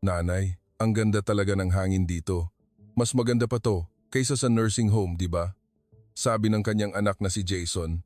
Nanay, ang ganda talaga ng hangin dito. Mas maganda pa to kaysa sa nursing home, di ba? Sabi ng kanyang anak na si Jason,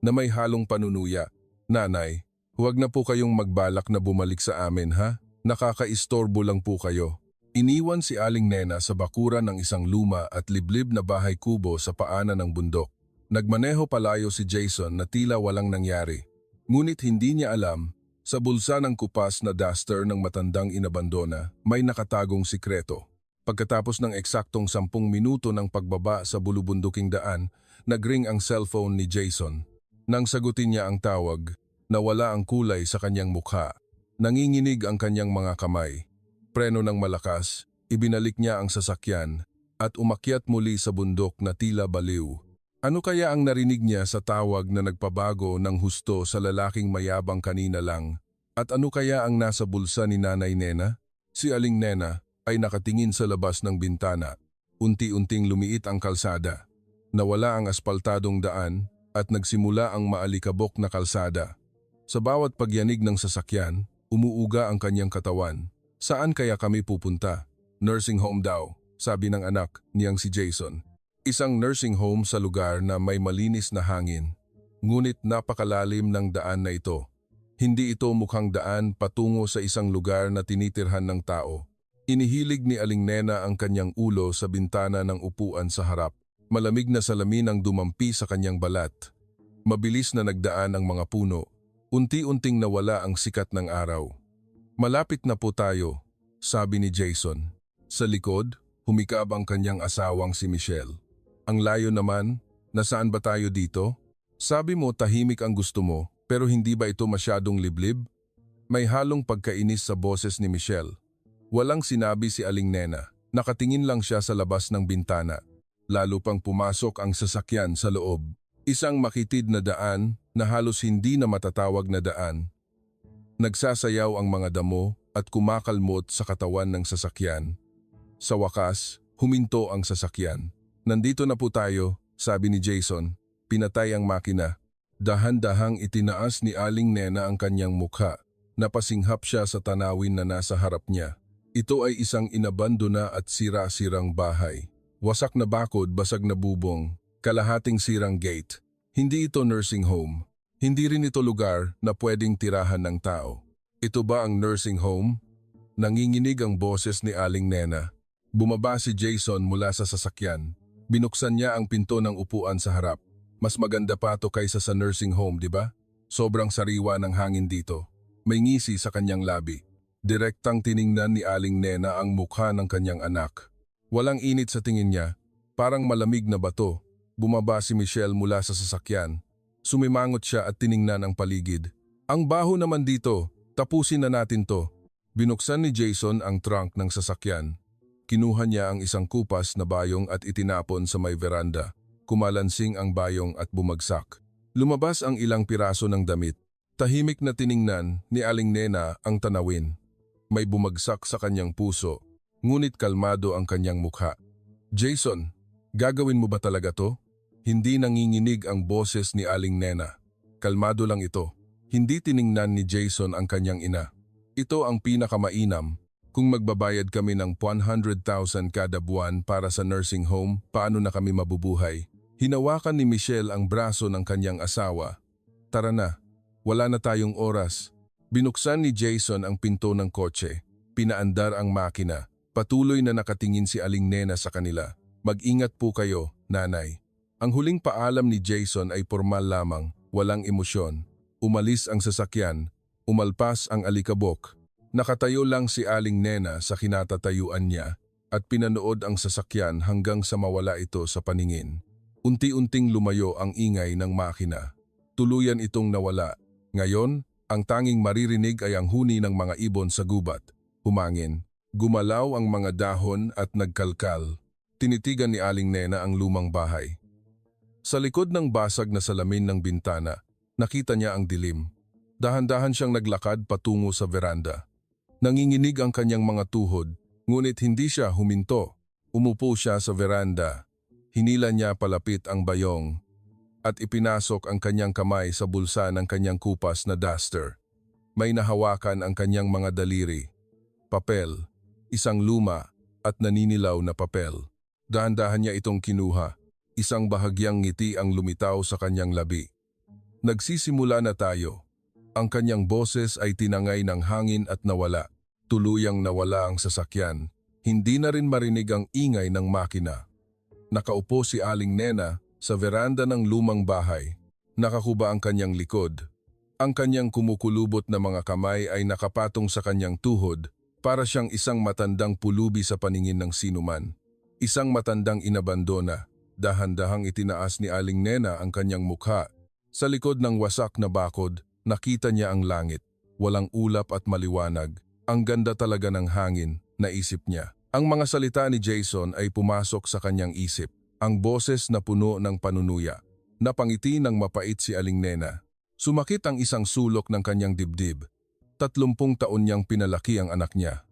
na may halong panunuya. Nanay, huwag na po kayong magbalak na bumalik sa amin ha? Nakakaistorbo lang po kayo. Iniwan si Aling Nena sa bakuran ng isang luma at liblib na bahay kubo sa paanan ng bundok. Nagmaneho palayo si Jason na tila walang nangyari. Ngunit hindi niya alam, sa bulsa ng kupas na duster ng matandang inabandona, may nakatagong sikreto. Pagkatapos ng eksaktong 10 minuto ng pagbaba sa bulubunduking daan, nagring ang cellphone ni Jason. Nang sagutin niya ang tawag, nawala ang kulay sa kanyang mukha. Nanginginig ang kanyang mga kamay. Preno ng malakas, ibinalik niya ang sasakyan at umakyat muli sa bundok na tila baliw. Ano kaya ang narinig niya sa tawag na nagpabago ng husto sa lalaking mayabang kanina lang? At ano kaya ang nasa bulsa ni Nanay Nena? Si Aling Nena ay nakatingin sa labas ng bintana. Unti-unting lumiit ang kalsada. Nawala ang aspaltadong daan at nagsimula ang maalikabok na kalsada. Sa bawat pagyanig ng sasakyan, umuuga ang kanyang katawan. Saan kaya kami pupunta? Nursing home daw, sabi ng anak niyang si Jason. Isang nursing home sa lugar na may malinis na hangin. Ngunit napakalalim ng daan na ito. Hindi ito mukhang daan patungo sa isang lugar na tinitirhan ng tao. Inihilig ni Aling Nena ang kanyang ulo sa bintana ng upuan sa harap. Malamig na salamin ang dumampi sa kanyang balat. Mabilis na nagdaan ang mga puno. Unti-unting nawala ang sikat ng araw. Malapit na po tayo, sabi ni Jason. Sa likod, humikab ang kanyang asawang si Michelle. Ang layo naman, nasaan ba tayo dito? Sabi mo tahimik ang gusto mo, pero hindi ba ito masyadong liblib? May halong pagkainis sa boses ni Michelle. Walang sinabi si Aling Nena, nakatingin lang siya sa labas ng bintana. Lalo pang pumasok ang sasakyan sa loob. Isang makitid na daan na halos hindi na matatawag na daan. Nagsasayaw ang mga damo at kumakalmot sa katawan ng sasakyan. Sa wakas, huminto ang sasakyan. Nandito na po tayo, sabi ni Jason. Pinatay ang makina. Dahan-dahang itinaas ni Aling Nena ang kanyang mukha. Napasinghap siya sa tanawin na nasa harap niya. Ito ay isang inabandona at sira-sirang bahay. Wasak na bakod, basag na bubong, kalahating sirang gate. Hindi ito nursing home. Hindi rin ito lugar na pwedeng tirahan ng tao. Ito ba ang nursing home? Nanginginig ang boses ni Aling Nena. Bumaba si Jason mula sa sasakyan. Binuksan niya ang pinto ng upuan sa harap. Mas maganda pa ito kaysa sa nursing home, di ba? Sobrang sariwa ng hangin dito. May ngisi sa kanyang labi. Direktang tiningnan ni Aling Nena ang mukha ng kanyang anak. Walang init sa tingin niya. Parang malamig na bato. Bumaba si Michelle mula sa sasakyan. Sumimangot siya at tiningnan ang paligid. Ang baho naman dito, tapusin na natin to. Binuksan ni Jason ang trunk ng sasakyan. Kinuha niya ang isang kupas na bayong at itinapon sa may veranda. Kumalansing ang bayong at bumagsak. Lumabas ang ilang piraso ng damit. Tahimik na tiningnan ni Aling Nena ang tanawin. May bumagsak sa kanyang puso, ngunit kalmado ang kanyang mukha. Jason, gagawin mo ba talaga to? Hindi nanginginig ang boses ni Aling Nena. Kalmado lang ito. Hindi tiningnan ni Jason ang kanyang ina. Ito ang pinakamainam. Kung magbabayad kami ng 100,000 kada buwan para sa nursing home, paano na kami mabubuhay? Hinawakan ni Michelle ang braso ng kanyang asawa. Tara na, wala na tayong oras. Binuksan ni Jason ang pinto ng kotse. Pinaandar ang makina. Patuloy na nakatingin si Aling Nena sa kanila. Mag-ingat po kayo, nanay. Ang huling paalam ni Jason ay formal lamang, walang emosyon. Umalis ang sasakyan, umalpas ang alikabok. Nakatayo lang si Aling Nena sa kinatatayuan niya at pinanood ang sasakyan hanggang sa mawala ito sa paningin. Unti-unting lumayo ang ingay ng makina. Tuluyan itong nawala. Ngayon, ang tanging maririnig ay ang huni ng mga ibon sa gubat. Humangin. Gumalaw ang mga dahon at nagkalkal. Tinitigan ni Aling Nena ang lumang bahay. Sa likod ng basag na salamin ng bintana, nakita niya ang dilim. Dahan-dahan siyang naglakad patungo sa veranda. Nanginginig ang kanyang mga tuhod, ngunit hindi siya huminto. Umupo siya sa veranda. Hinila niya palapit ang bayong at ipinasok ang kanyang kamay sa bulsa ng kanyang kupas na duster. May nahawakan ang kanyang mga daliri. Papel, isang luma at naninilaw na papel. Dahan-dahan niya itong kinuha. Isang bahagyang ngiti ang lumitaw sa kanyang labi. Nagsisimula na tayo. Ang kanyang boses ay tinangay ng hangin at nawala. Tuluyang nawala ang sasakyan. Hindi na rin marinig ang ingay ng makina. Nakaupo si Aling Nena sa veranda ng lumang bahay. Nakakuba ang kanyang likod. Ang kanyang kumukulubot na mga kamay ay nakapatong sa kanyang tuhod para siyang isang matandang pulubi sa paningin ng sinuman. Isang matandang inabandona. Dahan-dahang itinaas ni Aling Nena ang kanyang mukha. Sa likod ng wasak na bakod, nakita niya ang langit. Walang ulap at maliwanag. Ang ganda talaga ng hangin, naisip niya. Ang mga salita ni Jason ay pumasok sa kanyang isip. Ang boses na puno ng panunuya. Napangiti ng mapait si Aling Nena. Sumakit ang isang sulok ng kanyang dibdib. 30 taon niyang pinalaki ang anak niya.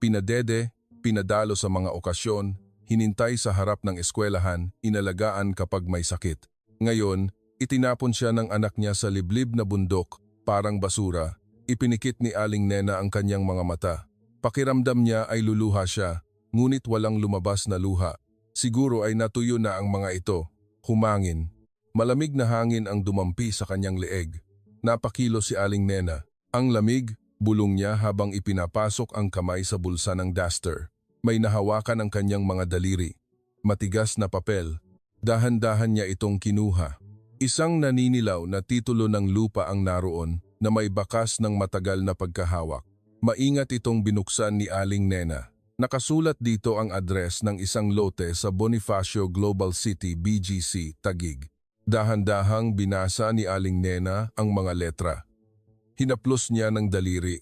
Pinadede, pinadalo sa mga okasyon, hinintay sa harap ng eskwelahan, inalagaan kapag may sakit. Ngayon, itinapon siya ng anak niya sa liblib na bundok, parang basura. Ipinikit ni Aling Nena ang kanyang mga mata. Pakiramdam niya ay luluha siya, ngunit walang lumabas na luha. Siguro ay natuyo na ang mga ito. Humangin. Malamig na hangin ang dumampi sa kanyang leeg. Napakilo si Aling Nena. Ang lamig, bulong niya habang ipinapasok ang kamay sa bulsa ng duster. May nahawakan ang kanyang mga daliri. Matigas na papel. Dahan-dahan niya itong kinuha. Isang naninilaw na titulo ng lupa ang naroon na may bakas ng matagal na pagkahawak. Maingat itong binuksan ni Aling Nena. Nakasulat dito ang address ng isang lote sa Bonifacio Global City, BGC, Taguig. Dahan-dahang binasa ni Aling Nena ang mga letra. Hinaplos niya ng daliri.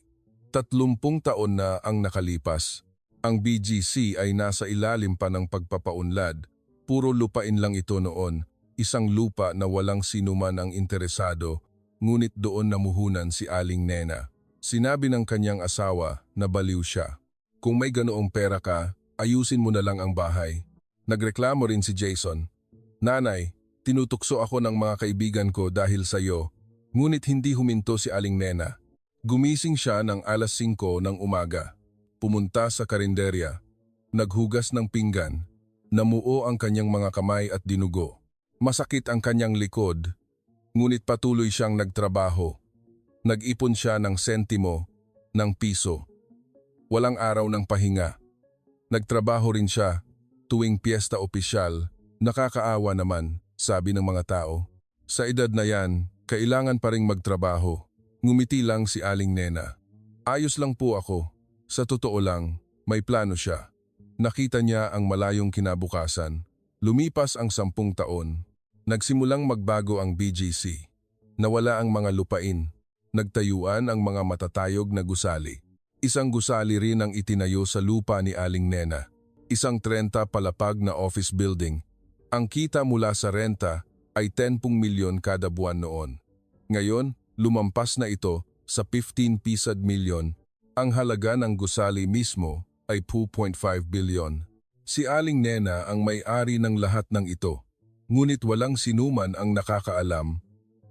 30 taon na ang nakalipas. Ang BGC ay nasa ilalim pa ng pagpapaunlad. Puro lupain lang ito noon. Isang lupa na walang sinuman ang interesado, ngunit doon namuhunan si Aling Nena. Sinabi ng kanyang asawa na baliw siya. Kung may ganoong pera ka, ayusin mo na lang ang bahay. Nagreklamo rin si Jason. Nanay, tinutukso ako ng mga kaibigan ko dahil sa iyo, ngunit hindi huminto si Aling Nena. Gumising siya ng alas 5 ng umaga. Pumunta sa karinderya. Naghugas ng pinggan. Namuo ang kanyang mga kamay at dinugo. Masakit ang kanyang likod, ngunit patuloy siyang nagtrabaho. Nag-ipon siya ng sentimo, ng piso. Walang araw ng pahinga. Nagtrabaho rin siya tuwing piyesta opisyal. Nakakaawa naman, sabi ng mga tao. Sa edad na yan, kailangan pa ring magtrabaho. Ngumiti lang si Aling Nena. Ayos lang po ako. Sa totoo lang, may plano siya. Nakita niya ang malayong kinabukasan. Lumipas ang 10 taon. Nagsimulang magbago ang BGC. Nawala ang mga lupain. Nagtayuan ang mga matatayog na gusali. Isang gusali rin ang itinayo sa lupa ni Aling Nena. Isang 30 palapag na office building. Ang kita mula sa renta ay 10 milyon kada buwan noon. Ngayon, lumampas na ito sa 15 pisad milyon. Ang halaga ng gusali mismo ay 2.5 bilyon. Si Aling Nena ang may-ari ng lahat ng ito. Ngunit walang sinuman ang nakakaalam,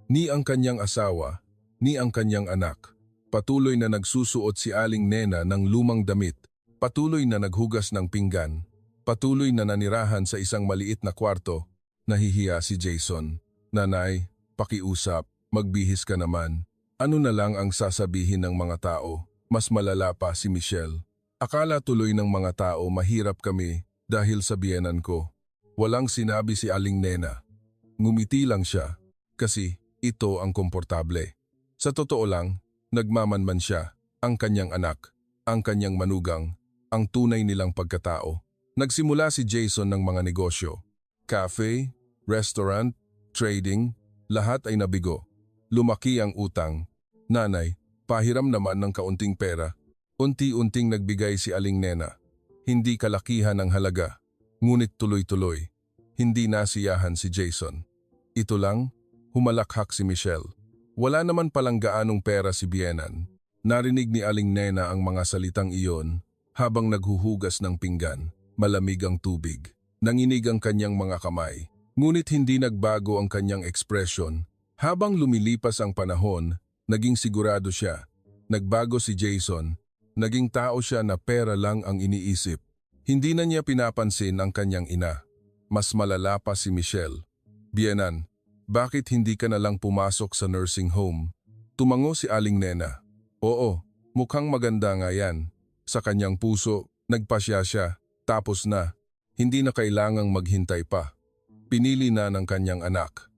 ni ang kanyang asawa, ni ang kanyang anak. Patuloy na nagsusuot si Aling Nena ng lumang damit, patuloy na naghugas ng pinggan, patuloy na nanirahan sa isang maliit na kwarto. Nahihiya si Jason. Nanay, pakiusap, magbihis ka naman. Ano na lang ang sasabihin ng mga tao? Mas malala pa si Michelle. Akala tuloy ng mga tao mahirap kami dahil sa biyenan ko. Walang sinabi si Aling Nena. Ngumiti lang siya kasi ito ang komportable. Sa totoo lang, nagmamanman siya, ang kanyang anak, ang kanyang manugang, ang tunay nilang pagkatao. Nagsimula si Jason ng mga negosyo. Cafe, restaurant, trading, lahat ay nabigo. Lumaki ang utang. Nanay, pahiram naman ng kaunting pera. Unti-unting nagbigay si Aling Nena. Hindi kalakihan ang halaga. Ngunit tuloy-tuloy, hindi nasiyahan si Jason. Ito lang, humalakhak si Michelle. Wala naman palang gaanong pera si Bienan. Narinig ni Aling Nena ang mga salitang iyon habang naghuhugas ng pinggan. Malamig ang tubig. Nanginig ang kanyang mga kamay. Ngunit hindi nagbago ang kanyang ekspresyon. Habang lumilipas ang panahon, naging sigurado siya. Nagbago si Jason. Naging tao siya na pera lang ang iniisip. Hindi na niya pinapansin ang kanyang ina. Mas malala pa si Michelle. Biyenan, bakit hindi ka na lang pumasok sa nursing home? Tumango si Aling Nena. Oo, mukhang maganda nga yan. Sa kanyang puso, nagpasya siya, tapos na. Hindi na kailangang maghintay pa. Pinili na ng kanyang anak.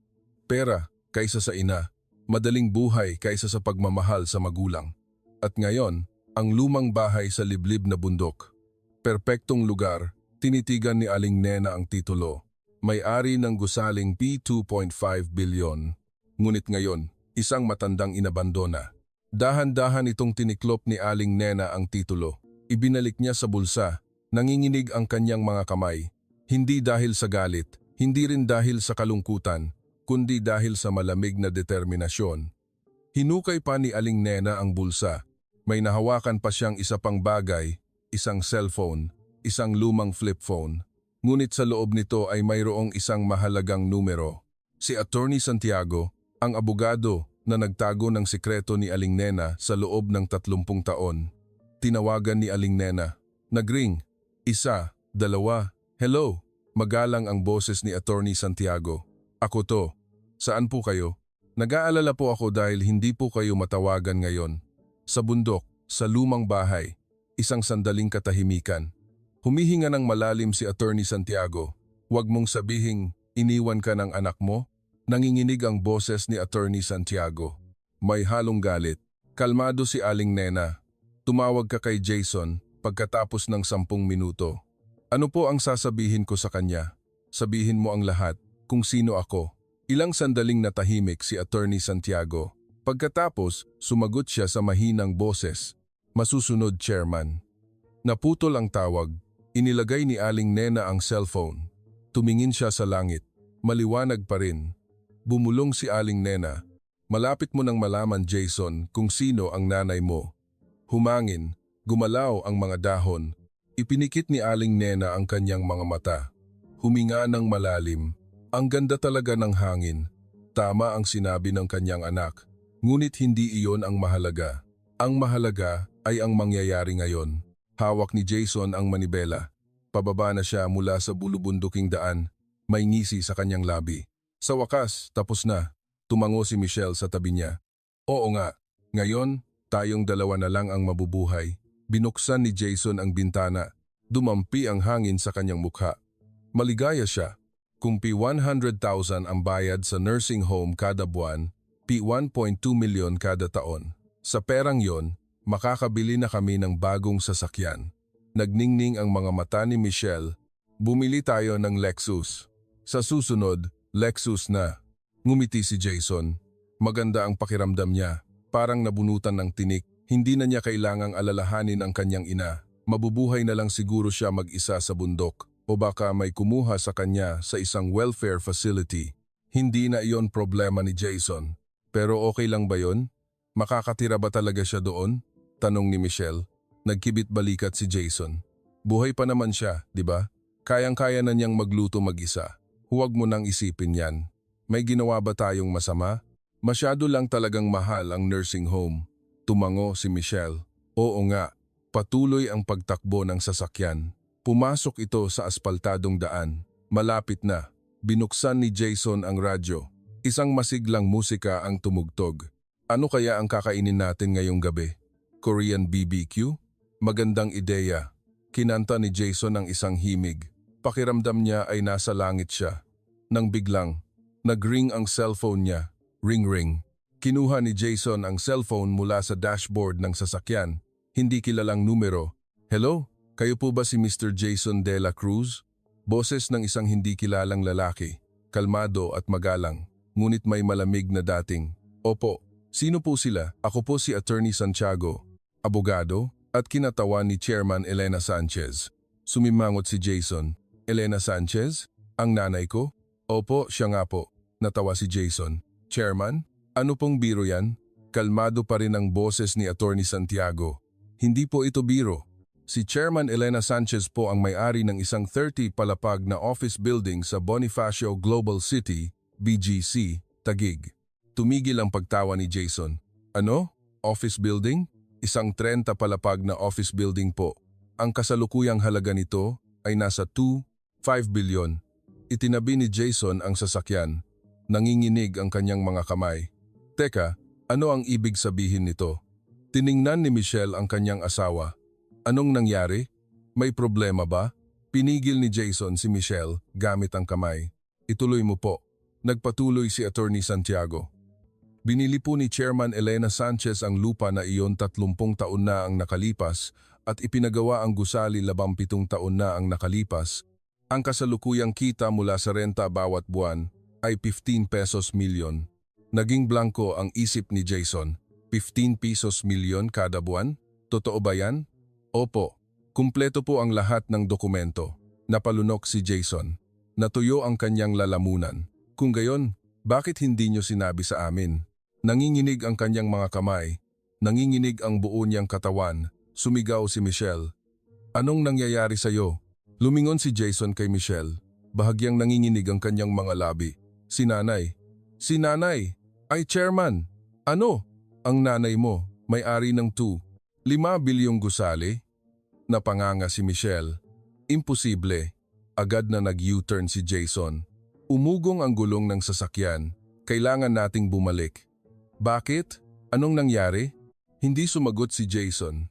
Pera kaysa sa ina, madaling buhay kaysa sa pagmamahal sa magulang. At ngayon, ang lumang bahay sa liblib na bundok. Perpektong lugar, tinitigan ni Aling Nena ang titulo. May-ari ng gusaling P2.5 bilyon. Ngunit ngayon, isang matandang inabandona. Dahan-dahan itong tiniklop ni Aling Nena ang titulo. Ibinalik niya sa bulsa. Nanginginig ang kanyang mga kamay. Hindi dahil sa galit, hindi rin dahil sa kalungkutan, kundi dahil sa malamig na determinasyon. Hinukay pa ni Aling Nena ang bulsa. May nahawakan pa siyang isa pang bagay, isang cellphone, isang lumang flip phone. Ngunit sa loob nito ay mayroong isang mahalagang numero. Si Attorney Santiago, ang abogado na nagtago ng sikreto ni Aling Nena sa loob ng 30 taon. Tinawagan ni Aling Nena. Nagring. 1, 2, hello. Magalang ang boses ni Attorney Santiago. Ako to. Saan po kayo? Nag-aalala po ako dahil hindi po kayo matawagan ngayon. Sa bundok, sa lumang bahay, isang sandaling katahimikan. Humihinga ng malalim si Attorney Santiago. Huwag mong sabihing iniwan ka ng anak mo. Nanginginig ang boses ni Attorney Santiago. May halong galit. Kalmado si Aling Nena. Tumawag ka kay Jason pagkatapos ng 10 minuto. Ano po ang sasabihin ko sa kanya? Sabihin mo ang lahat, kung sino ako. Ilang sandaling natahimik si Attorney Santiago. Pagkatapos, sumagot siya sa mahinang boses. Masusunod, Chairman. Naputol ang tawag. Inilagay ni Aling Nena ang cellphone. Tumingin siya sa langit. Maliwanag pa rin. Bumulong si Aling Nena. Malapit mo nang malaman, Jason, kung sino ang nanay mo. Humangin, gumalaw ang mga dahon. Ipinikit ni Aling Nena ang kanyang mga mata. Huminga ng malalim. Ang ganda talaga ng hangin. Tama ang sinabi ng kanyang anak. Ngunit hindi iyon ang mahalaga. Ang mahalaga ay ang mangyayari ngayon. Hawak ni Jason ang manibela. Pababa na siya mula sa bulubunduking daan. May ngisi sa kanyang labi. Sa wakas, tapos na. Tumango si Michelle sa tabi niya. Oo nga, ngayon, tayong dalawa na lang ang mabubuhay. Binuksan ni Jason ang bintana. Dumampi ang hangin sa kanyang mukha. Maligaya siya. Kung P100,000 ang bayad sa nursing home kada buwan, P1.2 milyon kada taon. Sa perang yon, makakabili na kami ng bagong sasakyan. Nagningning ang mga mata ni Michelle. Bumili tayo ng Lexus. Sa susunod, Lexus na. Ngumiti si Jason. Maganda ang pakiramdam niya. Parang nabunutan ng tinik. Hindi na niya kailangang alalahanin ang kanyang ina. Mabubuhay na lang siguro siya mag-isa sa bundok. O baka may kumuha sa kanya sa isang welfare facility. Hindi na iyon problema ni Jason. Pero okay lang ba yon? Makakatira ba talaga siya doon? Tanong ni Michelle. Nagkibit balikat si Jason. Buhay pa naman siya, di ba? Kayang-kaya na niyang magluto mag-isa. Huwag mo nang isipin yan. May ginawa ba tayong masama? Masyado lang talagang mahal ang nursing home. Tumango si Michelle. Oo nga, patuloy ang pagtakbo ng sasakyan. Pumasok ito sa aspaltadong daan. Malapit na. Binuksan ni Jason ang radyo. Isang masiglang musika ang tumugtog. Ano kaya ang kakainin natin ngayong gabi? Korean BBQ? Magandang ideya. Kinanta ni Jason ang isang himig. Pakiramdam niya ay nasa langit siya. Nang biglang, nag-ring ang cellphone niya. Ring-ring. Kinuha ni Jason ang cellphone mula sa dashboard ng sasakyan. Hindi kilalang numero. Hello? Kayo po ba si Mr. Jason De La Cruz? Boses ng isang hindi kilalang lalaki. Kalmado at magalang. Ngunit may malamig na dating. Opo. Sino po sila? Ako po si Attorney Santiago, abogado, at kinatawan ni Chairman Elena Sanchez. Sumimangot si Jason. Elena Sanchez? Ang nanay ko? Opo, siya nga po. Natawa si Jason. Chairman? Ano pong biro yan? Kalmado pa rin ang boses ni Attorney Santiago. Hindi po ito biro. Si Chairman Elena Sanchez po ang may-ari ng isang 30 palapag na office building sa Bonifacio Global City, BGC, Taguig. Tumigil ang pagtawa ni Jason. Ano? Office building? Isang 30 palapag na office building po. Ang kasalukuyang halaga nito ay nasa 2.5 bilyon. Itinabi ni Jason ang sasakyan. Nanginginig ang kanyang mga kamay. Teka, ano ang ibig sabihin nito? Tiningnan ni Michelle ang kanyang asawa. Anong nangyari? May problema ba? Pinigil ni Jason si Michelle gamit ang kamay. Ituloy mo po. Nagpatuloy si Attorney Santiago. Binili po ni Chairman Elena Sanchez ang lupa na iyon 30 taon na ang nakalipas at ipinagawa ang gusali 17 taon na ang nakalipas. Ang kasalukuyang kita mula sa renta bawat buwan ay 15 pesos milyon. Naging blanco ang isip ni Jason. 15 pesos milyon kada buwan? Totoo ba yan? Opo. Kumpleto po ang lahat ng dokumento. Napalunok si Jason. Natuyo ang kanyang lalamunan. Kung gayon, bakit hindi niyo sinabi sa amin? Nanginginig ang kanyang mga kamay. Nanginginig ang buo niyang katawan. Sumigaw si Michelle. Anong nangyayari sa'yo? Lumingon si Jason kay Michelle. Bahagyang nanginginig ang kanyang mga labi. Si nanay. Si nanay! Ay, Chairman! Ano? Ang nanay mo, may-ari ng 5 bilyong gusali? Napanganga si Michelle. Imposible. Agad na nag-U-turn si Jason. Umugong ang gulong ng sasakyan. Kailangan nating bumalik. Bakit? Anong nangyari? Hindi sumagot si Jason.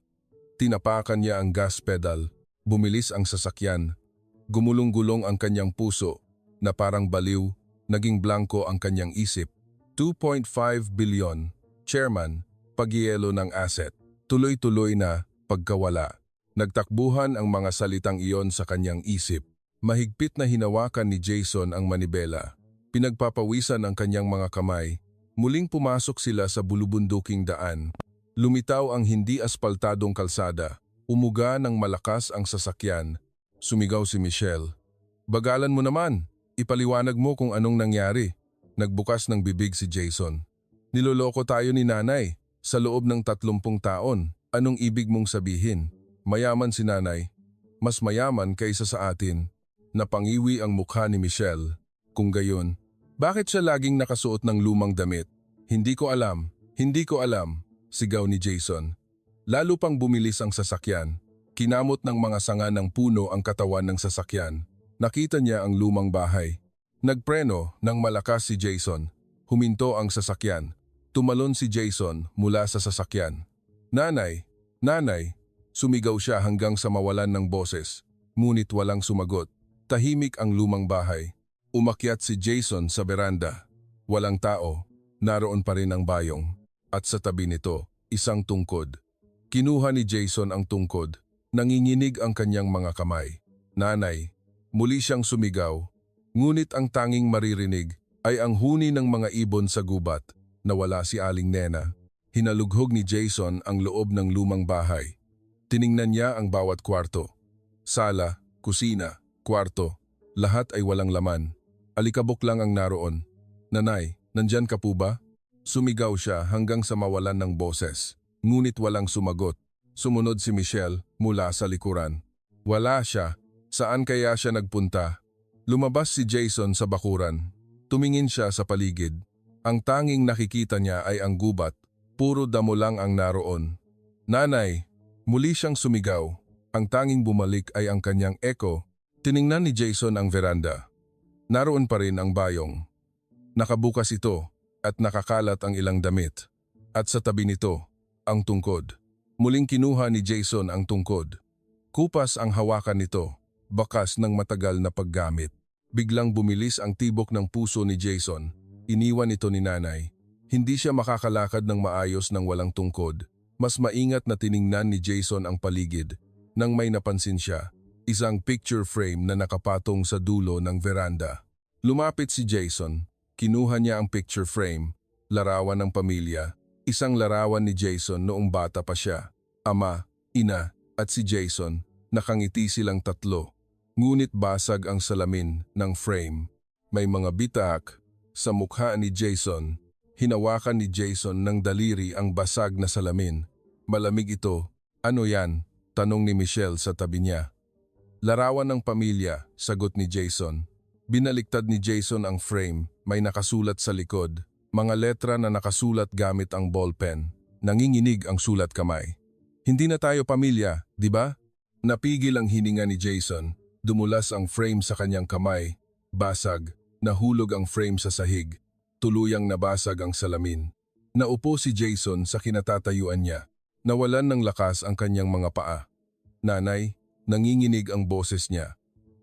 Tinapakan niya ang gas pedal. Bumilis ang sasakyan. Gumulong-gulong ang kanyang puso na parang baliw. Naging blanco ang kanyang isip. 2.5 bilyon. Chairman, pagyelo ng asset. Tuloy-tuloy na pagkawala. Nagtakbuhan ang mga salitang iyon sa kanyang isip. Mahigpit na hinawakan ni Jason ang manibela. Pinagpapawisan ang kanyang mga kamay. Muling pumasok sila sa bulubunduking daan. Lumitaw ang hindi aspaltadong kalsada. Umuga ng malakas ang sasakyan. Sumigaw si Michelle. Bagalan mo naman. Ipaliwanag mo kung anong nangyari. Nagbukas ng bibig si Jason. Niloloko tayo ni nanay. Sa loob ng 30 taon. Anong ibig mong sabihin? Mayaman si nanay. Mas mayaman kaysa sa atin. Napangiwi ang mukha ni Michelle. Kung gayon, bakit siya laging nakasuot ng lumang damit? Hindi ko alam, sigaw ni Jason. Lalo pang bumilis ang sasakyan. Kinamot ng mga sanga ng puno ang katawan ng sasakyan. Nakita niya ang lumang bahay. Nagpreno ng malakas si Jason. Huminto ang sasakyan. Tumalon si Jason mula sa sasakyan. Nanay, nanay, sumigaw siya hanggang sa mawalan ng boses. Ngunit walang sumagot. Tahimik ang lumang bahay. Umakyat si Jason sa beranda. Walang tao, naroon pa rin ang bayong. At sa tabi nito, isang tungkod. Kinuha ni Jason ang tungkod. Nanginginig ang kanyang mga kamay. Nanay, muli siyang sumigaw. Ngunit ang tanging maririnig ay ang huni ng mga ibon sa gubat. Nawala si Aling Nena. Hinalughog ni Jason ang loob ng lumang bahay. Tiningnan niya ang bawat kwarto. Sala, kusina, kwarto. Lahat ay walang laman. Alikabok lang ang naroon. Nanay, nandyan ka po ba? Sumigaw siya hanggang sa mawalan ng boses. Ngunit walang sumagot. Sumunod si Michelle mula sa likuran. Wala siya. Saan kaya siya nagpunta? Lumabas si Jason sa bakuran. Tumingin siya sa paligid. Ang tanging nakikita niya ay ang gubat. Puro damo lang ang naroon. Nanay, muli siyang sumigaw. Ang tanging bumalik ay ang kanyang echo. Tiningnan ni Jason ang veranda. Naroon pa rin ang bayong. Nakabukas ito at nakakalat ang ilang damit. At sa tabi nito, ang tungkod. Muling kinuha ni Jason ang tungkod. Kupas ang hawakan nito, bakas ng matagal na paggamit. Biglang bumilis ang tibok ng puso ni Jason. Iniwan ito ni nanay. Hindi siya makakalakad ng maayos ng walang tungkod. Mas maingat na tiningnan ni Jason ang paligid. Nang may napansin siya, isang picture frame na nakapatong sa dulo ng veranda. Lumapit si Jason. Kinuha niya ang picture frame. Larawan ng pamilya. Isang larawan ni Jason noong bata pa siya. Ama, ina, at si Jason. Nakangiti silang tatlo. Ngunit basag ang salamin ng frame. May mga bitak sa mukha ni Jason. Hinawakan ni Jason ng daliri ang basag na salamin. Malamig ito. Ano yan? Tanong ni Michelle sa tabi niya. Larawan ng pamilya, sagot ni Jason. Binaliktad ni Jason ang frame, may nakasulat sa likod. Mga letra na nakasulat gamit ang ballpen. Nanginginig ang sulat kamay. Hindi na tayo pamilya, di ba? Napigil ang hininga ni Jason. Dumulas ang frame sa kanyang kamay. Basag. Nahulog ang frame sa sahig. Tuluyang nabasag ang salamin. Naupo si Jason sa kinatatayuan niya. Nawalan ng lakas ang kanyang mga paa. Nanay, nanginginig ang boses niya.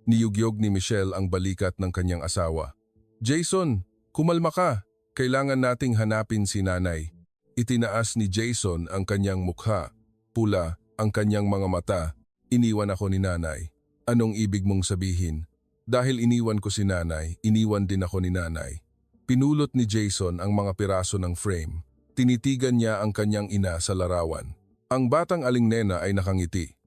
Niyugyog ni Michelle ang balikat ng kanyang asawa. Jason, kumalma ka. Kailangan nating hanapin si nanay. Itinaas ni Jason ang kanyang mukha. Pula ang kanyang mga mata. Iniwan ako ni nanay. Anong ibig mong sabihin? Dahil iniwan ko si nanay, iniwan din ako ni nanay. Pinulot ni Jason ang mga piraso ng frame. Tinitigan niya ang kanyang ina sa larawan. Ang batang alingnena ay nakangiti.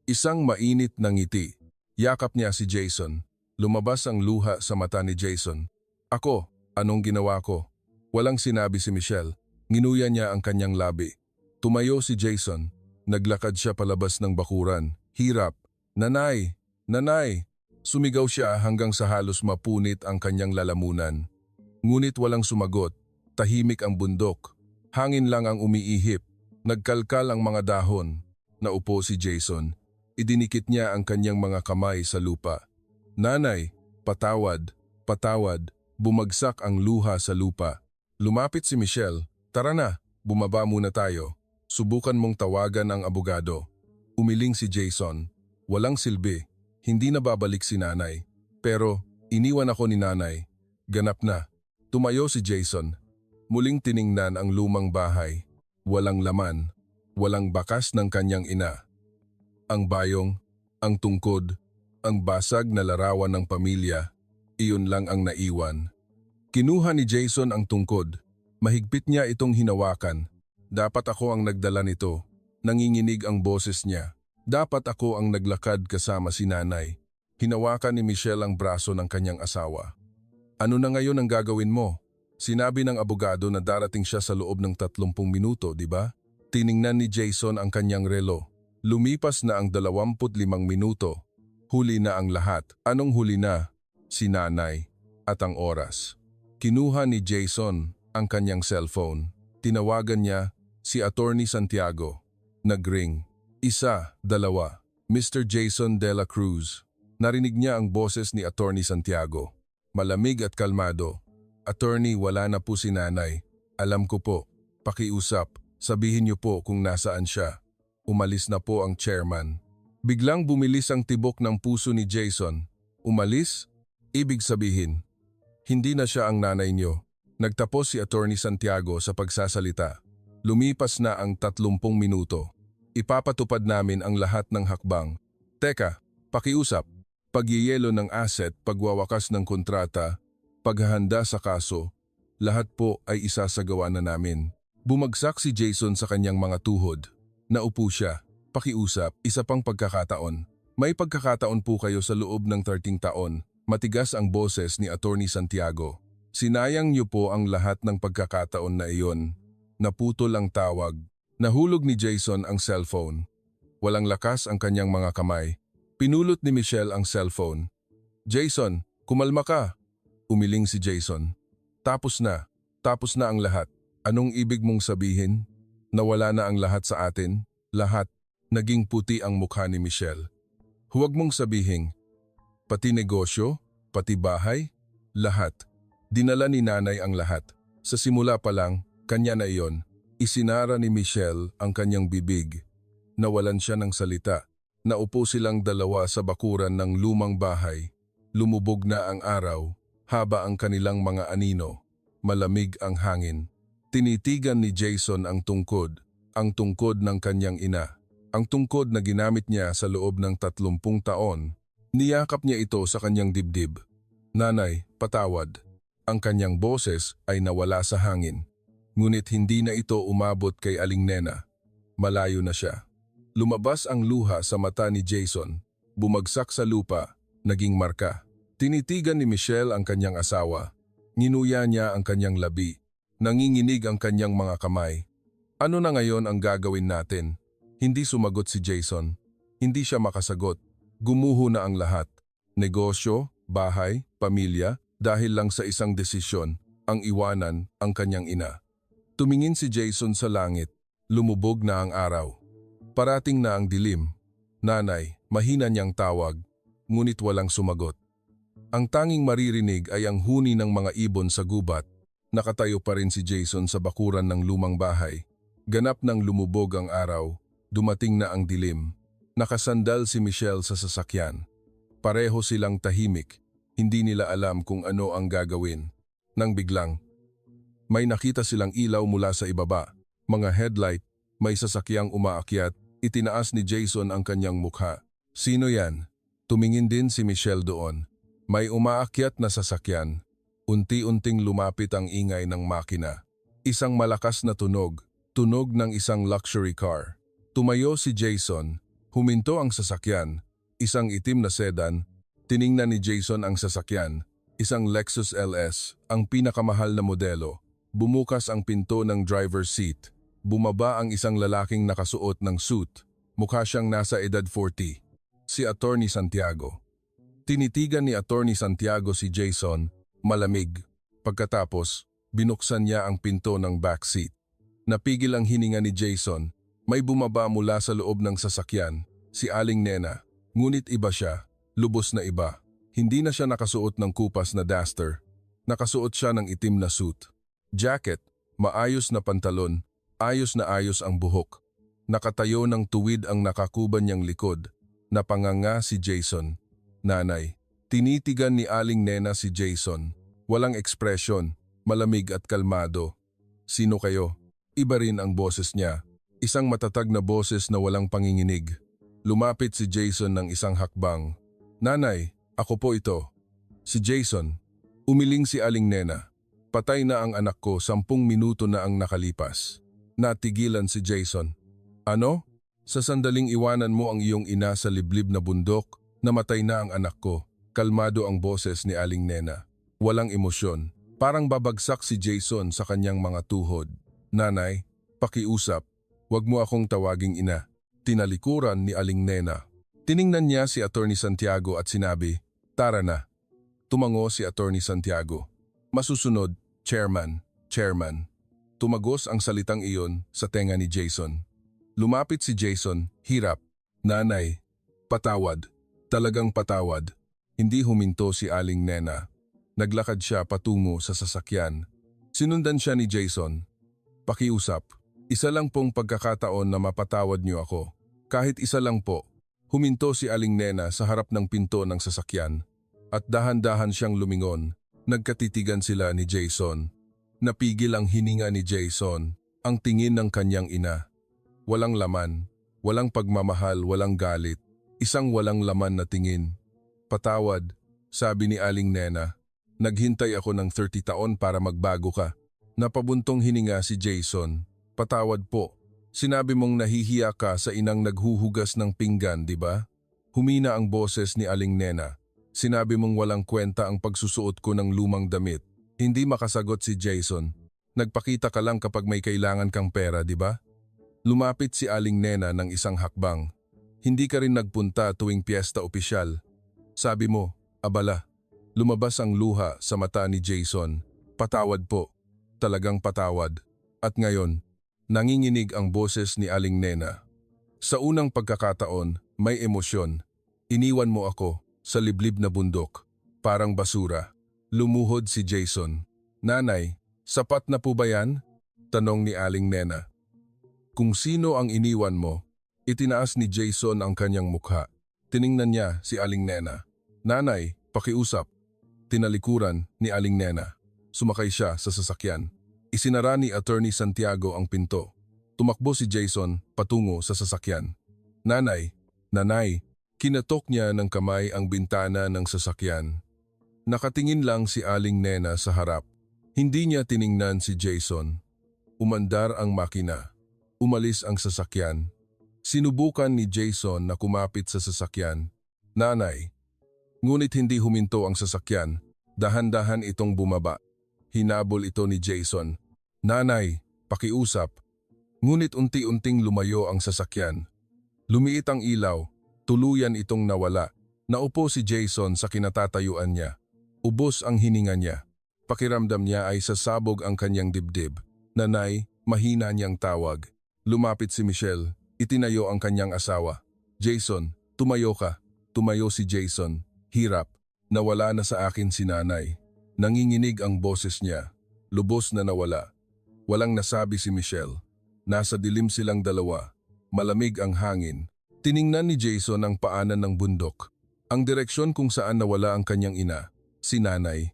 Isang mainit na ngiti. Yakap niya si Jason. Lumabas ang luha sa mata ni Jason. Ako, anong ginawa ko? Walang sinabi si Michelle. Nginuya niya ang kanyang labi. Tumayo si Jason. Naglakad siya palabas ng bakuran. Hirap. Nanay! Nanay! Sumigaw siya hanggang sa halos mapunit ang kanyang lalamunan. Ngunit walang sumagot. Tahimik ang bundok. Hangin lang ang umiihip. Nagkalkal ang mga dahon. Naupo si Jason. Idinikit niya ang kanyang mga kamay sa lupa. Nanay, patawad, patawad. Bumagsak ang luha sa lupa. Lumapit si Michelle. Tara na, bumaba muna tayo. Subukan mong tawagan ang abogado. Umiling si Jason. Walang silbi. Hindi na babalik si nanay. Pero, iniwan ako ni nanay. Ganap na. Tumayo si Jason. Muling tiningnan ang lumang bahay. Walang laman. Walang bakas ng kanyang ina. Ang bayong, ang tungkod, ang basag na larawan ng pamilya, iyon lang ang naiwan. Kinuha ni Jason ang tungkod. Mahigpit niya itong hinawakan. Dapat ako ang nagdala nito. Nanginginig ang boses niya. Dapat ako ang naglakad kasama si nanay. Hinawakan ni Michelle ang braso ng kanyang asawa. Ano na ngayon ang gagawin mo? Sinabi ng abogado na darating siya sa loob ng 30 minuto, di ba? Tiningnan ni Jason ang kanyang relo. Lumipas na ang 25 minuto. Huli na ang lahat. Anong huli na? Si nanay at ang oras. Kinuha ni Jason ang kanyang cellphone. Tinawagan niya si Attorney Santiago. Nagring. 1, 2. Mr. Jason de la Cruz. Narinig niya ang boses ni Attorney Santiago. Malamig at kalmado. Attorney, wala na po si nanay. Alam ko po. Pakiusap. Sabihin niyo po kung nasaan siya. Umalis na po ang chairman. Biglang bumilis ang tibok ng puso ni Jason. Umalis? Ibig sabihin, hindi na siya ang nanay niyo. Nagtapos si Attorney Santiago sa pagsasalita. Lumipas na ang 30 minuto. Ipapatupad namin ang lahat ng hakbang. Teka, pakiusap. Pagyeyelo ng asset, pagwawakas ng kontrata, paghahanda sa kaso, lahat po ay isasagawa na namin. Bumagsak si Jason sa kanyang mga tuhod. Naupo siya. Pakiusap, isa pang pagkakataon. May pagkakataon po kayo sa loob ng 13 taon. Matigas ang boses ni Attorney Santiago. Sinayang niyo po ang lahat ng pagkakataon na iyon. Naputol ang tawag. Nahulog ni Jason ang cellphone. Walang lakas ang kanyang mga kamay. Pinulot ni Michelle ang cellphone. Jason, kumalma ka. Umiling si Jason. Tapos na ang lahat. Anong ibig mong sabihin? Nawala na ang lahat sa atin? Lahat. Naging puti ang mukha ni Michelle. Huwag mong sabihin. Pati negosyo, pati bahay, lahat. Dinala ni nanay ang lahat. Sa simula pa lang, kanya na iyon. Isinara ni Michelle ang kanyang bibig. Nawalan siya ng salita. Naupo silang dalawa sa bakuran ng lumang bahay. Lumubog na ang araw, haba ang kanilang mga anino. Malamig ang hangin. Tinitigan ni Jason ang tungkod ng kanyang ina. Ang tungkod na ginamit niya sa loob ng 30 taon. Niyakap niya ito sa kanyang dibdib. Nanay, patawad. Ang kanyang boses ay nawala sa hangin. Ngunit hindi na ito umabot kay Alingnena. Malayo na siya. Lumabas ang luha sa mata ni Jason. Bumagsak sa lupa, naging marka. Tinitigan ni Michelle ang kanyang asawa. Nginuya niya ang kanyang labi. Nanginginig ang kanyang mga kamay. Ano na ngayon ang gagawin natin? Hindi sumagot si Jason. Hindi siya makasagot. Gumuho na ang lahat. Negosyo, bahay, pamilya, dahil lang sa isang desisyon, ang iwanan ang kanyang ina. Tumingin si Jason sa langit. Lumubog na ang araw. Parating na ang dilim. Nanay, mahina niyang tawag, ngunit walang sumagot. Ang tanging maririnig ay ang huni ng mga ibon sa gubat. Nakatayo pa rin si Jason sa bakuran ng lumang bahay. Ganap nang lumubog ang araw, dumating na ang dilim. Nakasandal si Michelle sa sasakyan. Pareho silang tahimik, hindi nila alam kung ano ang gagawin. Nang biglang, may nakita silang ilaw mula sa ibaba, mga headlight, may sasakyang umaakyat, itinaas ni Jason ang kanyang mukha. Sino yan? Tumingin din si Michelle doon. May umaakyat na sasakyan. Unti-unting lumapit ang ingay ng makina. Isang malakas na tunog, tunog ng isang luxury car. Tumayo si Jason, huminto ang sasakyan, isang itim na sedan. Tiningnan ni Jason ang sasakyan, isang Lexus LS, ang pinakamahal na modelo. Bumukas ang pinto ng driver's seat. Bumaba ang isang lalaking nakasuot ng suit. Mukha siyang nasa edad 40. Si Attorney Santiago. Tinitigan ni Attorney Santiago si Jason, malamig. Pagkatapos, binuksan niya ang pinto ng backseat. Napigil ang hininga ni Jason. May bumaba mula sa loob ng sasakyan, si Aling Nena. Ngunit iba siya, lubos na iba. Hindi na siya nakasuot ng kupas na duster. Nakasuot siya ng itim na suit. Jacket, maayos na pantalon, ayos na ayos ang buhok. Nakatayo ng tuwid ang nakakuban niyang likod. Napanganga si Jason. Nanay, tinitigan ni Aling Nena si Jason. Walang ekspresyon, malamig at kalmado. Sino kayo? Iba rin ang boses niya. Isang matatag na boses na walang panginginig. Lumapit si Jason ng isang hakbang. Nanay, ako po ito. Si Jason. Umiling si Aling Nena. Patay na ang anak ko, 10 minuto na ang nakalipas. Natigilan si Jason. Ano? Sa sandaling iwanan mo ang iyong ina sa liblib na bundok, namatay na ang anak ko. Kalmado ang boses ni Aling Nena. Walang emosyon. Parang babagsak si Jason sa kanyang mga tuhod. Nanay, pakiusap. Huwag mo akong tawaging ina. Tinalikuran ni Aling Nena. Tiningnan niya si Attorney Santiago at sinabi, tara na. Tumango si Attorney Santiago. Masusunod, Chairman. Tumagos ang salitang iyon sa tenga ni Jason. Lumapit si Jason, hirap. Nanay, patawad. Talagang patawad. Hindi huminto si Aling Nena. Naglakad siya patungo sa sasakyan. Sinundan siya ni Jason. Pakiusap. Isa lang pong pagkakataon na mapatawad niyo ako. Kahit isa lang po. Huminto si Aling Nena sa harap ng pinto ng sasakyan. At dahan-dahan siyang lumingon. Nagkatitigan sila ni Jason. Napigil ang hininga ni Jason, ang tingin ng kanyang ina. Walang laman, walang pagmamahal, walang galit. Isang walang laman na tingin. Patawad, sabi ni Aling Nena. Naghintay ako ng 30 taon para magbago ka. Napabuntong hininga si Jason. Patawad po. Sinabi mong nahihiya ka sa inang naghuhugas ng pinggan, di ba? Humina ang boses ni Aling Nena. Sinabi mong walang kwenta ang pagsusuot ko ng lumang damit. Hindi makasagot si Jason. Nagpakita ka lang kapag may kailangan kang pera, di ba? Lumapit si Aling Nena ng isang hakbang. Hindi ka rin nagpunta tuwing piyesta opisyal. Sabi mo, abala. Lumabas ang luha sa mata ni Jason. Patawad po. Talagang patawad. At ngayon, nanginginig ang boses ni Aling Nena. Sa unang pagkakataon, may emosyon. Iniwan mo ako sa liblib na bundok. Parang basura. Lumuhod si Jason. Nanay, sapat na po ba yan? Tanong ni Aling Nena. Kung sino ang iniwan mo, itinaas ni Jason ang kanyang mukha. Tiningnan niya si Aling Nena. Nanay, pakiusap. Tinalikuran ni Aling Nena. Sumakay siya sa sasakyan. Isinara ni Attorney Santiago ang pinto. Tumakbo si Jason patungo sa sasakyan. Nanay, kinatok niya ng kamay ang bintana ng sasakyan. Nakatingin lang si Aling Nena sa harap. Hindi niya tiningnan si Jason. Umandar ang makina. Umalis ang sasakyan. Sinubukan ni Jason na kumapit sa sasakyan. Nanay. Ngunit hindi huminto ang sasakyan. Dahan-dahan itong bumaba. Hinabol ito ni Jason. Nanay, pakiusap. Ngunit unti-unting lumayo ang sasakyan. Lumiit ang ilaw. Tuluyan itong nawala. Naupo si Jason sa kinatatayuan niya. Ubos ang hininga niya. Pakiramdam niya ay sasabog ang kanyang dibdib. Nanay, mahina niyang tawag. Lumapit si Michelle. Itinayo ang kanyang asawa. Jason, tumayo ka. Tumayo si Jason. Hirap. Nawala na sa akin si nanay. Nanginginig ang boses niya. Lubos na nawala. Walang nasabi si Michelle. Nasa dilim silang dalawa. Malamig ang hangin. Tiningnan ni Jason ang paanan ng bundok. Ang direksyon kung saan nawala ang kanyang ina, si nanay.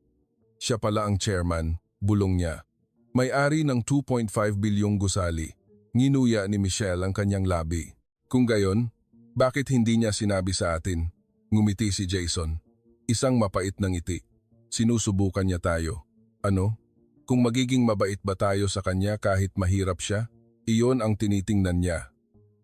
Siya pala ang chairman, bulong niya. May-ari ng 2.5 bilyong gusali. Nginuya ni Michelle ang kanyang labi. Kung gayon, bakit hindi niya sinabi sa atin? Ngumiti si Jason. Isang mapait na ngiti. Sinusubukan niya tayo. Ano? Kung magiging mabait ba tayo sa kanya kahit mahirap siya? Iyon ang tinitingnan niya.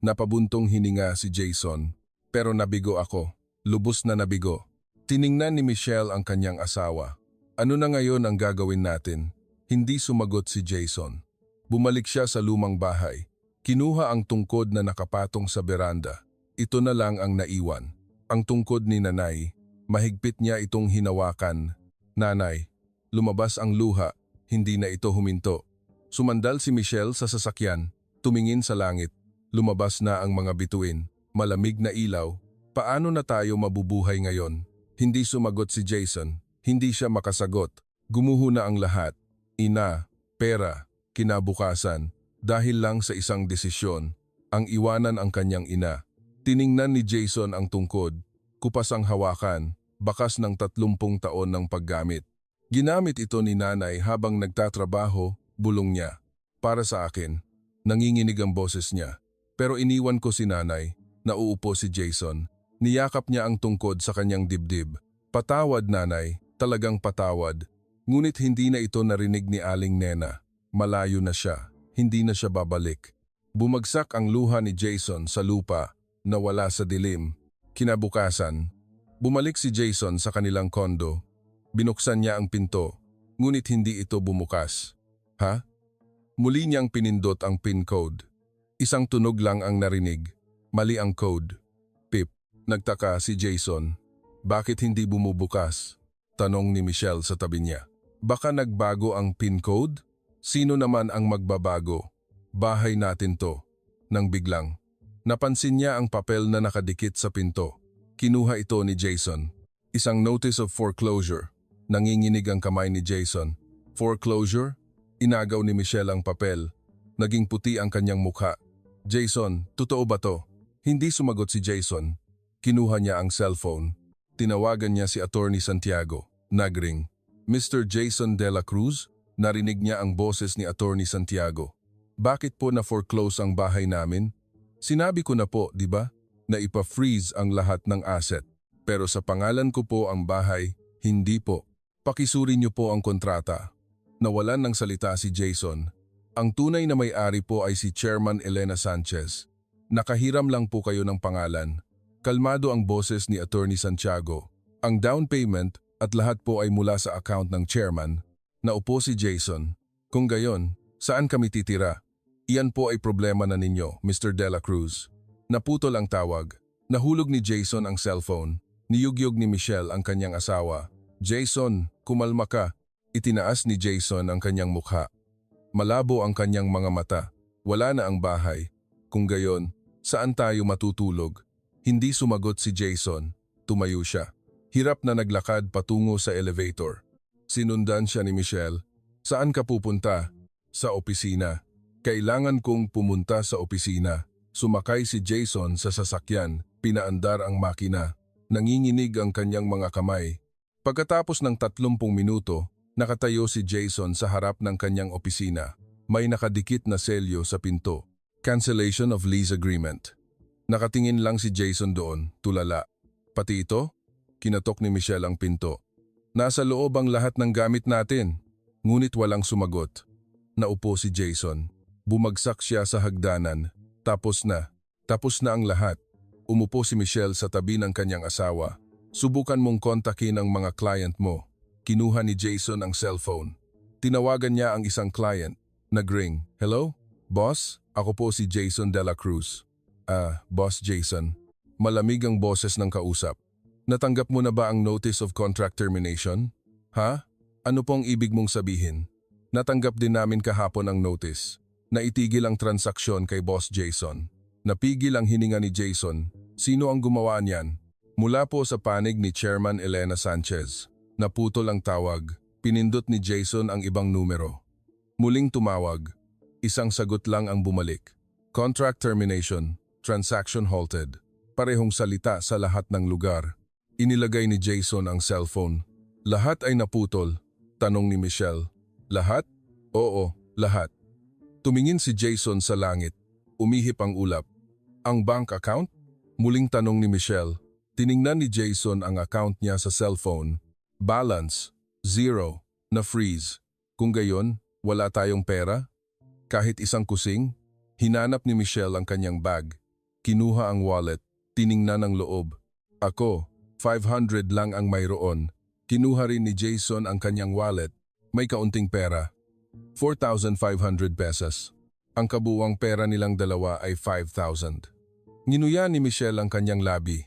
Napabuntong hininga si Jason. Pero nabigo ako. Lubos na nabigo. Tiningnan ni Michelle ang kanyang asawa. Ano na ngayon ang gagawin natin? Hindi sumagot si Jason. Bumalik siya sa lumang bahay. Kinuha ang tungkod na nakapatong sa beranda. Ito na lang ang naiwan. Ang tungkod ni nanay. Mahigpit niya itong hinawakan. Nanay, lumabas ang luha. Hindi na ito huminto. Sumandal si Michelle sa sasakyan. Tumingin sa langit. Lumabas na ang mga bituin. Malamig na ilaw. Paano na tayo mabubuhay ngayon? Hindi sumagot si Jason. Hindi siya makasagot. Gumuho na ang lahat. Ina, pera, kinabukasan. Dahil lang sa isang desisyon. Ang iwanan ang kanyang ina. Tiningnan ni Jason ang tungkod. Kupas ang hawakan. Bakas ng 30 taon ng paggamit. Ginamit ito ni nanay habang nagtatrabaho, bulong niya. Para sa akin, nanginginig ang boses niya. Pero iniwan ko si nanay. Nauupo si Jason. Niyakap niya ang tungkod sa kanyang dibdib. Patawad nanay, talagang patawad. Ngunit hindi na ito narinig ni Aling Nena. Malayo na siya, hindi na siya babalik. Bumagsak ang luha ni Jason sa lupa, nawala sa dilim. Kinabukasan, bumalik si Jason sa kanilang kondo. Binuksan niya ang pinto, ngunit hindi ito bumukas. Ha? Muli niyang pinindot ang PIN code. Isang tunog lang ang narinig. Mali ang code. Pip, nagtaka si Jason. Bakit hindi bumubukas? Tanong ni Michelle sa tabi niya. Baka nagbago ang PIN code? Sino naman ang magbabago? Bahay natin to. Nang biglang, napansin niya ang papel na nakadikit sa pinto. Kinuha ito ni Jason. Isang notice of foreclosure. Nanginginig ang kamay ni Jason. Foreclosure? Inagaw ni Michelle ang papel. Naging puti ang kanyang mukha. Jason, totoo ba to? Hindi sumagot si Jason. Kinuha niya ang cellphone. Tinawagan niya si Attorney Santiago. Nagring. Mr. Jason De La Cruz? Narinig niya ang boses ni Attorney Santiago. Bakit po na-foreclose ang bahay namin? Sinabi ko na po, di ba? Na ipa-freeze ang lahat ng asset. Pero sa pangalan ko po ang bahay, hindi po. Pakisuri niyo po ang kontrata. Nawalan ng salita si Jason. Ang tunay na may-ari po ay si Chairman Elena Sanchez. Nakahiram lang po kayo ng pangalan. Kalmado ang boses ni Attorney Santiago. Ang down payment at lahat po ay mula sa account ng chairman. Naupo si Jason. Kung gayon, saan kami titira? Iyan po ay problema na ninyo, Mr. De La Cruz. Naputol ang tawag. Nahulog ni Jason ang cellphone. Niyugyog ni Michelle ang kanyang asawa. Jason, kumalma ka. Itinaas ni Jason ang kanyang mukha. Malabo ang kanyang mga mata. Wala na ang bahay. Kung gayon, saan tayo matutulog? Hindi sumagot si Jason. Tumayo siya. Hirap na naglakad patungo sa elevator. Sinundan siya ni Michelle. Saan ka pupunta? Sa opisina. Kailangan kong pumunta sa opisina. Sumakay si Jason sa sasakyan. Pinaandar ang makina. Nanginginig ang kanyang mga kamay. Pagkatapos ng 30 minuto, nakatayo si Jason sa harap ng kanyang opisina. May nakadikit na selyo sa pinto. Cancellation of lease agreement. Nakatingin lang si Jason doon, tulala. Pati ito? Kinatok ni Michelle ang pinto. Nasa loob ang lahat ng gamit natin. Ngunit walang sumagot. Naupo si Jason. Bumagsak siya sa hagdanan. Tapos na ang lahat. Umupo si Michelle sa tabi ng kanyang asawa. Subukan mong kontakin ang mga client mo. Kinuha ni Jason ang cellphone. Tinawagan niya ang isang client. Nagring. Hello? Boss? Ako po si Jason De La Cruz. Boss Jason. Malamig ang boses ng kausap. Natanggap mo na ba ang notice of contract termination? Ha? Ano pong ibig mong sabihin? Natanggap din namin kahapon ang notice. Naitigil ang transaksyon kay Boss Jason. Napigil ang hininga ni Jason. Sino ang gumawa niyan? Mula po sa panig ni Chairman Elena Sanchez. Naputol ang tawag. Pinindot ni Jason ang ibang numero. Muling tumawag. Isang sagot lang ang bumalik. Contract termination. Transaction halted. Parehong salita sa lahat ng lugar. Inilagay ni Jason ang cellphone. Lahat ay naputol. Tanong ni Michelle. Lahat? Oo, lahat. Tumingin si Jason sa langit. Umihip ang ulap. Ang bank account? Muling tanong ni Michelle. Tiningnan ni Jason ang account niya sa cellphone. Balance. Zero. Na-freeze. Kung gayon, wala tayong pera? Kahit isang kusing? Hinanap ni Michelle ang kanyang bag. Kinuha ang wallet. Tiningnan ang loob. Ako, 500 lang ang mayroon. Kinuha rin ni Jason ang kanyang wallet. May kaunting pera. 4,500 pesos. Ang kabuuang pera nilang dalawa ay 5,000. Nginuya ni Michelle ang kanyang labi.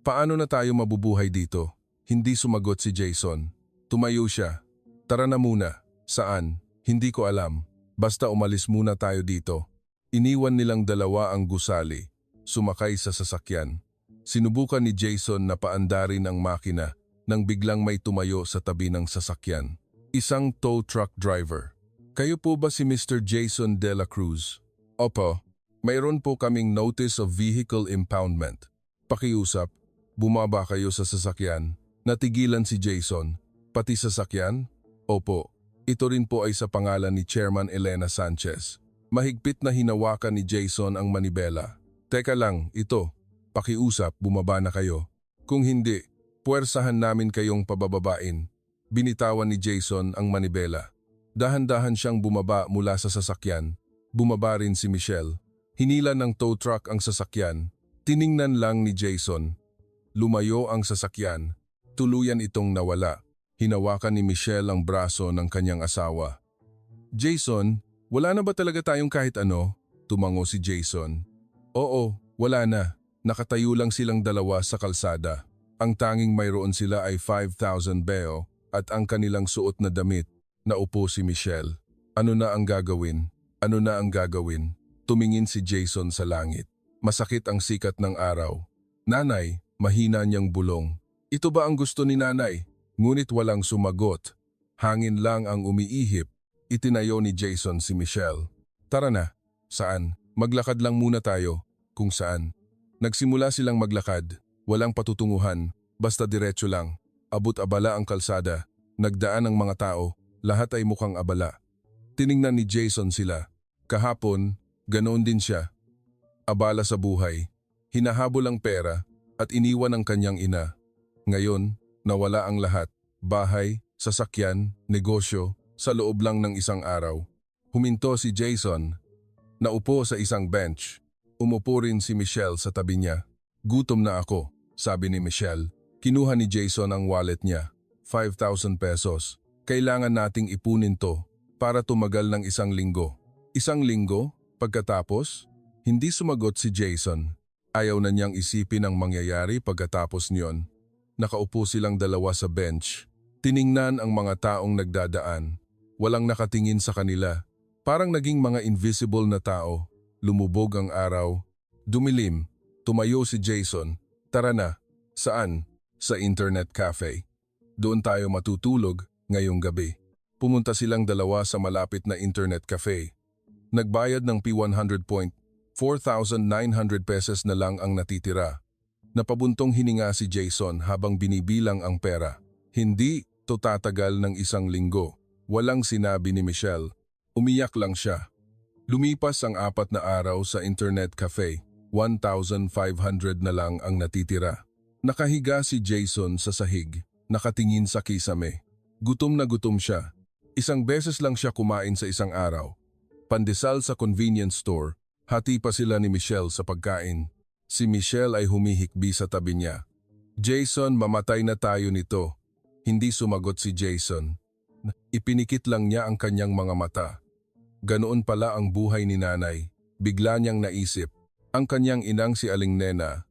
Paano na tayo mabubuhay dito? Hindi sumagot si Jason. Tumayo siya. Tara na muna. Saan? Hindi ko alam. Basta umalis muna tayo dito. Iniwan nilang dalawa ang gusali. Sumakay sa sasakyan. Sinubukan ni Jason na paandarin ang makina nang biglang may tumayo sa tabi ng sasakyan. Isang tow truck driver. Kayo po ba si Mr. Jason De La Cruz? Opo. Mayroon po kaming notice of vehicle impoundment. Pakiusap. Bumaba kayo sa sasakyan. Natigilan si Jason. Pati sasakyan? Opo. Ito rin po ay sa pangalan ni Chairman Elena Sanchez. Mahigpit na hinawakan ni Jason ang manibela. Teka lang, ito. Pakiusap, bumaba na kayo. Kung hindi, puwersahan namin kayong pabababain. Binitawan ni Jason ang manibela. Dahan-dahan siyang bumaba mula sa sasakyan. Bumaba rin si Michelle. Hinila ng tow truck ang sasakyan. Tiningnan lang ni Jason. Lumayo ang sasakyan. Tuluyan itong nawala. Hinawakan ni Michelle ang braso ng kanyang asawa. Jason, wala na ba talaga tayong kahit ano? Tumango si Jason. Oo, wala na. Nakatayo lang silang dalawa sa kalsada. Ang tanging mayroon sila ay 5,000 beo at ang kanilang suot na damit. Naupo si Michelle. Ano na ang gagawin? Ano na ang gagawin? Tumingin si Jason sa langit. Masakit ang sikat ng araw. Nanay, mahina niyang bulong. Ito ba ang gusto ni nanay? Ngunit walang sumagot. Hangin lang ang umiihip. Itinayo ni Jason si Michelle. Tara na. Saan? Maglakad lang muna tayo. Kung saan? Nagsimula silang maglakad. Walang patutunguhan. Basta diretso lang. Abot-abala ang kalsada. Nagdaan ang mga tao. Lahat ay mukhang abala. Tiningnan ni Jason sila. Kahapon, ganoon din siya. Abala sa buhay. Hinahabol ang pera at iniwan ang kanyang ina. Ngayon, nawala ang lahat. Bahay, sasakyan, negosyo, sa loob lang ng isang araw. Huminto si Jason. Naupo sa isang bench. Umupo rin si Michelle sa tabi niya. Gutom na ako, sabi ni Michelle. Kinuha ni Jason ang wallet niya. 5,000 pesos. Kailangan nating ipunin to para tumagal ng isang linggo. Isang linggo? Pagkatapos? Hindi sumagot si Jason. Ayaw na niyang isipin ang mangyayari pagkatapos niyon. Nakaupo silang dalawa sa bench. Tiningnan ang mga taong nagdadaan. Walang nakatingin sa kanila. Parang naging mga invisible na tao. Lumubog ang araw. Dumilim. Tumayo si Jason. Tara na. Saan? Sa internet cafe. Doon tayo matutulog ngayong gabi. Pumunta silang dalawa sa malapit na internet cafe. Nagbayad ng P100 point. 4,900 pesos na lang ang natitira. Napabuntong hininga si Jason habang binibilang ang pera. Hindi to tatagal ng isang linggo. Walang sinabi ni Michelle. Umiyak lang siya. Lumipas ang 4 na araw sa internet cafe. 1,500 na lang ang natitira. Nakahiga si Jason sa sahig. Nakatingin sa kisame. Gutom na gutom siya. Isang beses lang siya kumain sa isang araw. Pandesal sa convenience store. Hati pa sila ni Michelle sa pagkain. Si Michelle ay humihikbi sa tabi niya. Jason, mamatay na tayo nito. Hindi sumagot si Jason. Ipinikit lang niya ang kanyang mga mata. Ganoon pala ang buhay ni nanay. Bigla niyang naisip. Ang kanyang inang si Aling Nena,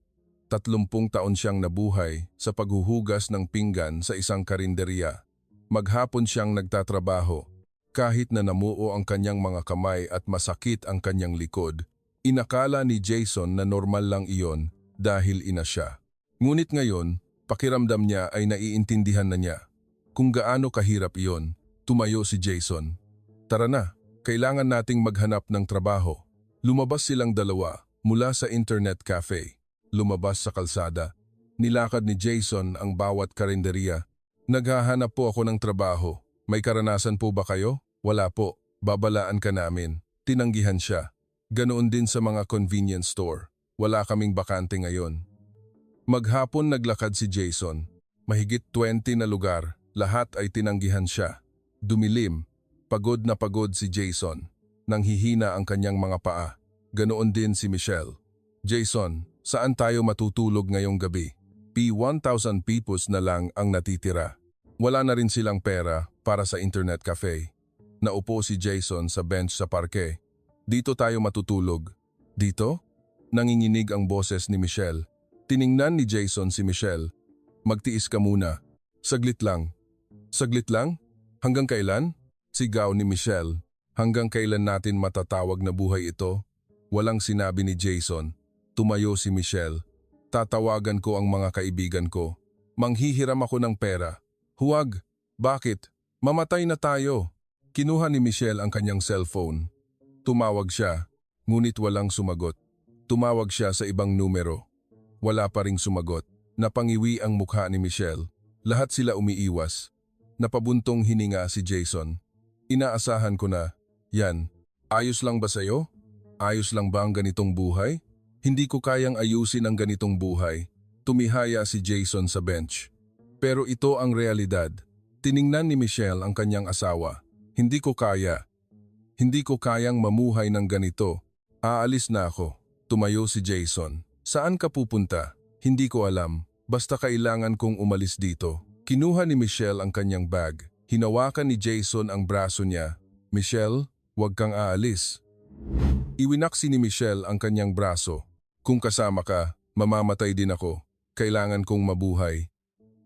30 taon siyang nabuhay sa paghuhugas ng pinggan sa isang karinderya. Maghapon siyang nagtatrabaho. Kahit na namuo ang kanyang mga kamay at masakit ang kanyang likod, Inakala ni Jason na normal lang iyon dahil ina siya. Ngunit ngayon, pakiramdam niya ay naiintindihan na niya. Kung gaano kahirap iyon, tumayo si Jason. Tara na, kailangan nating maghanap ng trabaho. Lumabas silang dalawa mula sa internet cafe. Lumabas sa kalsada. Nilakad ni Jason ang bawat karinderya. Naghahanap po ako ng trabaho. May karanasan po ba kayo? Wala po. Babalaan ka namin. Tinanggihan siya. Ganoon din sa mga convenience store. Wala kaming bakante ngayon. Maghapon naglakad si Jason. Mahigit 20 na lugar. Lahat ay tinanggihan siya. Dumilim. Pagod na pagod si Jason. Nanghihina ang kanyang mga paa. Ganoon din si Michelle. Jason, saan tayo matutulog ngayong gabi? P1,000 pesos na lang ang natitira. Wala na rin silang pera para sa internet cafe. Naupo si Jason sa bench sa parke. Dito tayo matutulog. Dito? Nanginginig ang boses ni Michelle. Tiningnan ni Jason si Michelle. Magtiis ka muna. Saglit lang. Saglit lang? Hanggang kailan? Sigaw ni Michelle. Hanggang kailan natin matatawag na buhay ito? Walang sinabi ni Jason. Tumayo si Michelle. Tatawagan ko ang mga kaibigan ko. Manghihiram ako ng pera. Huwag. Bakit? Mamatay na tayo. Kinuha ni Michelle ang kanyang cellphone. Tumawag siya, ngunit walang sumagot. Tumawag siya sa ibang numero. Wala pa ring sumagot. Napangiwi ang mukha ni Michelle. Lahat sila umiiwas. Napabuntong hininga si Jason. Inaasahan ko na, yan, ayos lang ba sa'yo? Ayos lang ba ang ganitong buhay? Hindi ko kayang ayusin ang ganitong buhay. Tumihaya si Jason sa bench. Pero ito ang realidad. Tiningnan ni Michelle ang kanyang asawa. Hindi ko kaya. Hindi ko kayang mamuhay ng ganito. Aalis na ako. Tumayo si Jason. Saan ka pupunta? Hindi ko alam. Basta kailangan kong umalis dito. Kinuha ni Michelle ang kanyang bag. Hinawakan ni Jason ang braso niya. Michelle, huwag kang aalis. Iwinaksi ni Michelle ang kanyang braso. Kung kasama ka, mamamatay din ako. Kailangan kong mabuhay.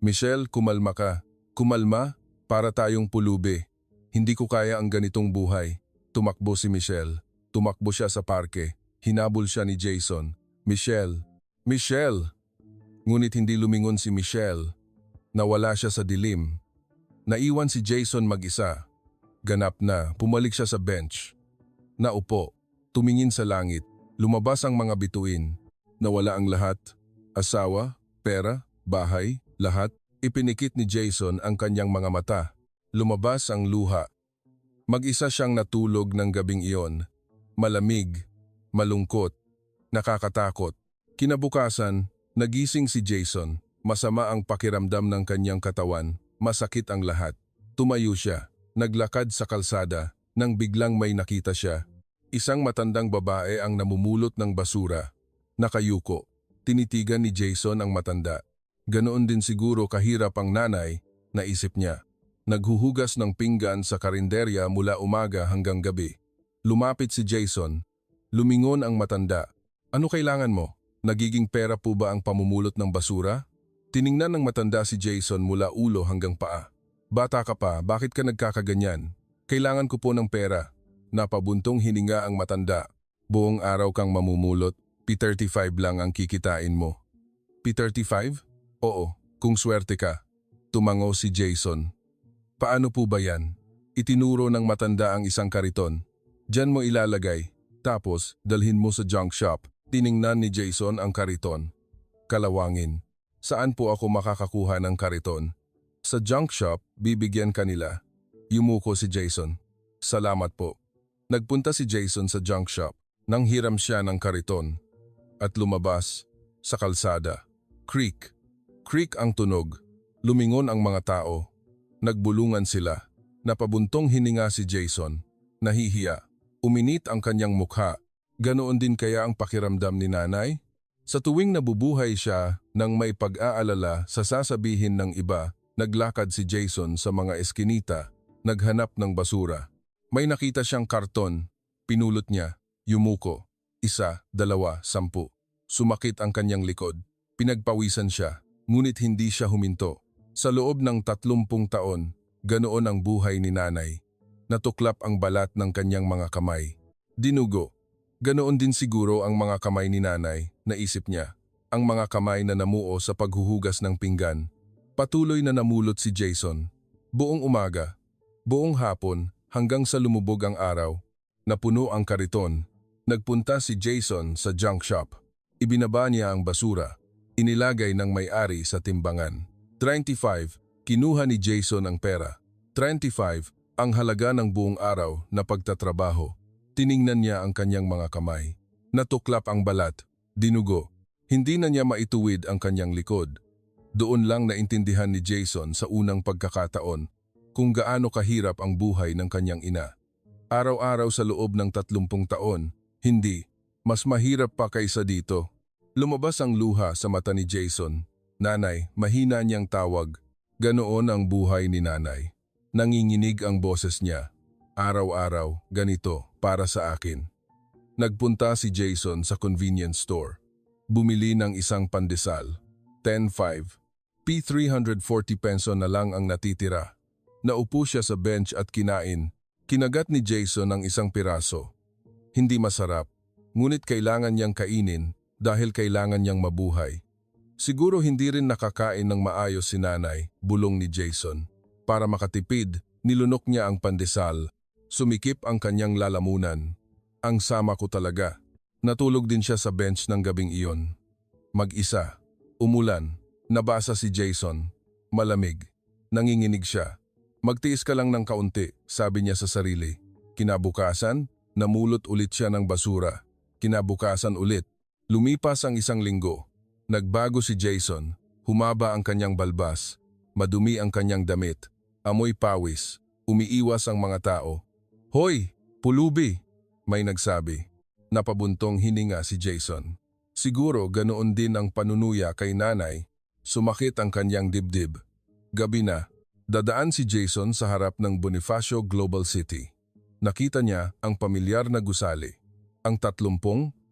Michelle, kumalma ka. Kumalma? Para tayong pulubi. Hindi ko kaya ang ganitong buhay. Tumakbo si Michelle. Tumakbo siya sa parke. Hinabol siya ni Jason. Michelle! Michelle! Ngunit hindi lumingon si Michelle. Nawala siya sa dilim. Naiwan si Jason mag-isa. Ganap na, pumalik siya sa bench. Naupo, tumingin sa langit. Lumabas ang mga bituin. Nawala ang lahat. Asawa, pera, bahay, lahat. Ipinikit ni Jason ang kanyang mga mata. Lumabas ang luha. Mag-isa siyang natulog ng gabing iyon. Malamig, malungkot, nakakatakot. Kinabukasan, nagising si Jason. Masama ang pakiramdam ng kanyang katawan. Masakit ang lahat. Tumayo siya. Naglakad sa kalsada nang biglang may nakita siya. Isang matandang babae ang namumulot ng basura. Nakayuko. Tinitigan ni Jason ang matanda. Ganoon din siguro kahirap ang nanay, naisip niya. Naghuhugas ng pinggan sa karinderya mula umaga hanggang gabi. Lumapit si Jason. Lumingon ang matanda. Ano kailangan mo? Nagiging pera po ba ang pamumulot ng basura? Tiningnan ng matanda si Jason mula ulo hanggang paa. Bata ka pa, bakit ka nagkakaganyan? Kailangan ko po ng pera. Napabuntong hininga ang matanda. Buong araw kang mamumulot, P35 lang ang kikitain mo. P35? Oo, kung swerte ka. Tumango si Jason. Paano po ba yan? Itinuro ng matanda ang isang kariton. Diyan mo ilalagay. Tapos, dalhin mo sa junk shop. Tiningnan ni Jason ang kariton. Kalawangin. Saan po ako makakakuha ng kariton? Sa junk shop, bibigyan kanila. Yumuko si Jason. Salamat po. Nagpunta si Jason sa junk shop. Nanghiram siya ng kariton. At lumabas sa kalsada. Creak. Creak ang tunog. Lumingon ang mga tao. Nagbulungan sila. Napabuntong hininga si Jason. Nahihiya. Uminit ang kanyang mukha. Ganoon din kaya ang pakiramdam ni nanay? Sa tuwing nabubuhay siya nang may pag-aalala sa sasabihin ng iba, naglakad si Jason sa mga eskinita, naghanap ng basura. May nakita siyang karton. Pinulot niya. Yumuko. 1, 2, 10. Sumakit ang kanyang likod. Pinagpawisan siya. Ngunit hindi siya huminto. Sa loob ng 30 taon, ganoon ang buhay ni nanay. Natuklap ang balat ng kanyang mga kamay. Dinugo. Ganoon din siguro ang mga kamay ni nanay, naisip niya. Ang mga kamay na namuo sa paghuhugas ng pinggan. Patuloy na namulot si Jason. Buong umaga, buong hapon, hanggang sa lumubog ang araw. Napuno ang kariton. Nagpunta si Jason sa junk shop. Ibinaba niya ang basura. Inilagay ng may-ari sa timbangan. 25, kinuha ni Jason ang pera. 35, ang halaga ng buong araw na pagtatrabaho. Tiningnan niya ang kanyang mga kamay. Natuklap ang balat, dinugo. Hindi na niya maituwid ang kanyang likod. Doon lang naintindihan ni Jason sa unang pagkakataon kung gaano kahirap ang buhay ng kanyang ina. Araw-araw sa loob ng 30 taon, hindi, mas mahirap pa kaysa dito. Lumabas ang luha sa mata ni Jason. Nanay, mahina niyang tawag. Ganoon ang buhay ni nanay. Nanginginig ang boses niya. Araw-araw, ganito, para sa akin. Nagpunta si Jason sa convenience store. Bumili ng isang pandesal. 10.5. P340 peso na lang ang natitira. Naupo siya sa bench at kinain. Kinagat ni Jason ang isang piraso. Hindi masarap, ngunit kailangan niyang kainin dahil kailangan niyang mabuhay. Siguro hindi rin nakakain ng maayos si nanay, bulong ni Jason. Para makatipid, nilunok niya ang pandesal. Sumikip ang kanyang lalamunan. Ang sama ko talaga. Natulog din siya sa bench ng gabing iyon. Mag-isa. Umulan. Nabasa si Jason. Malamig. Nanginginig siya. Magtiis ka lang ng kaunti, sabi niya sa sarili. Kinabukasan, namulot ulit siya ng basura. Kinabukasan ulit. Lumipas ang isang linggo. Nagbago si Jason. Humaba ang kanyang balbas. Madumi ang kanyang damit. Amoy pawis. Umiiwas ang mga tao. Hoy, pulubi! May nagsabi. Napabuntong hininga si Jason. Siguro ganoon din ang panunuya kay nanay. Sumakit ang kanyang dibdib. Gabi na, dadaan si Jason sa harap ng Bonifacio Global City. Nakita niya ang pamilyar na gusali. Ang 30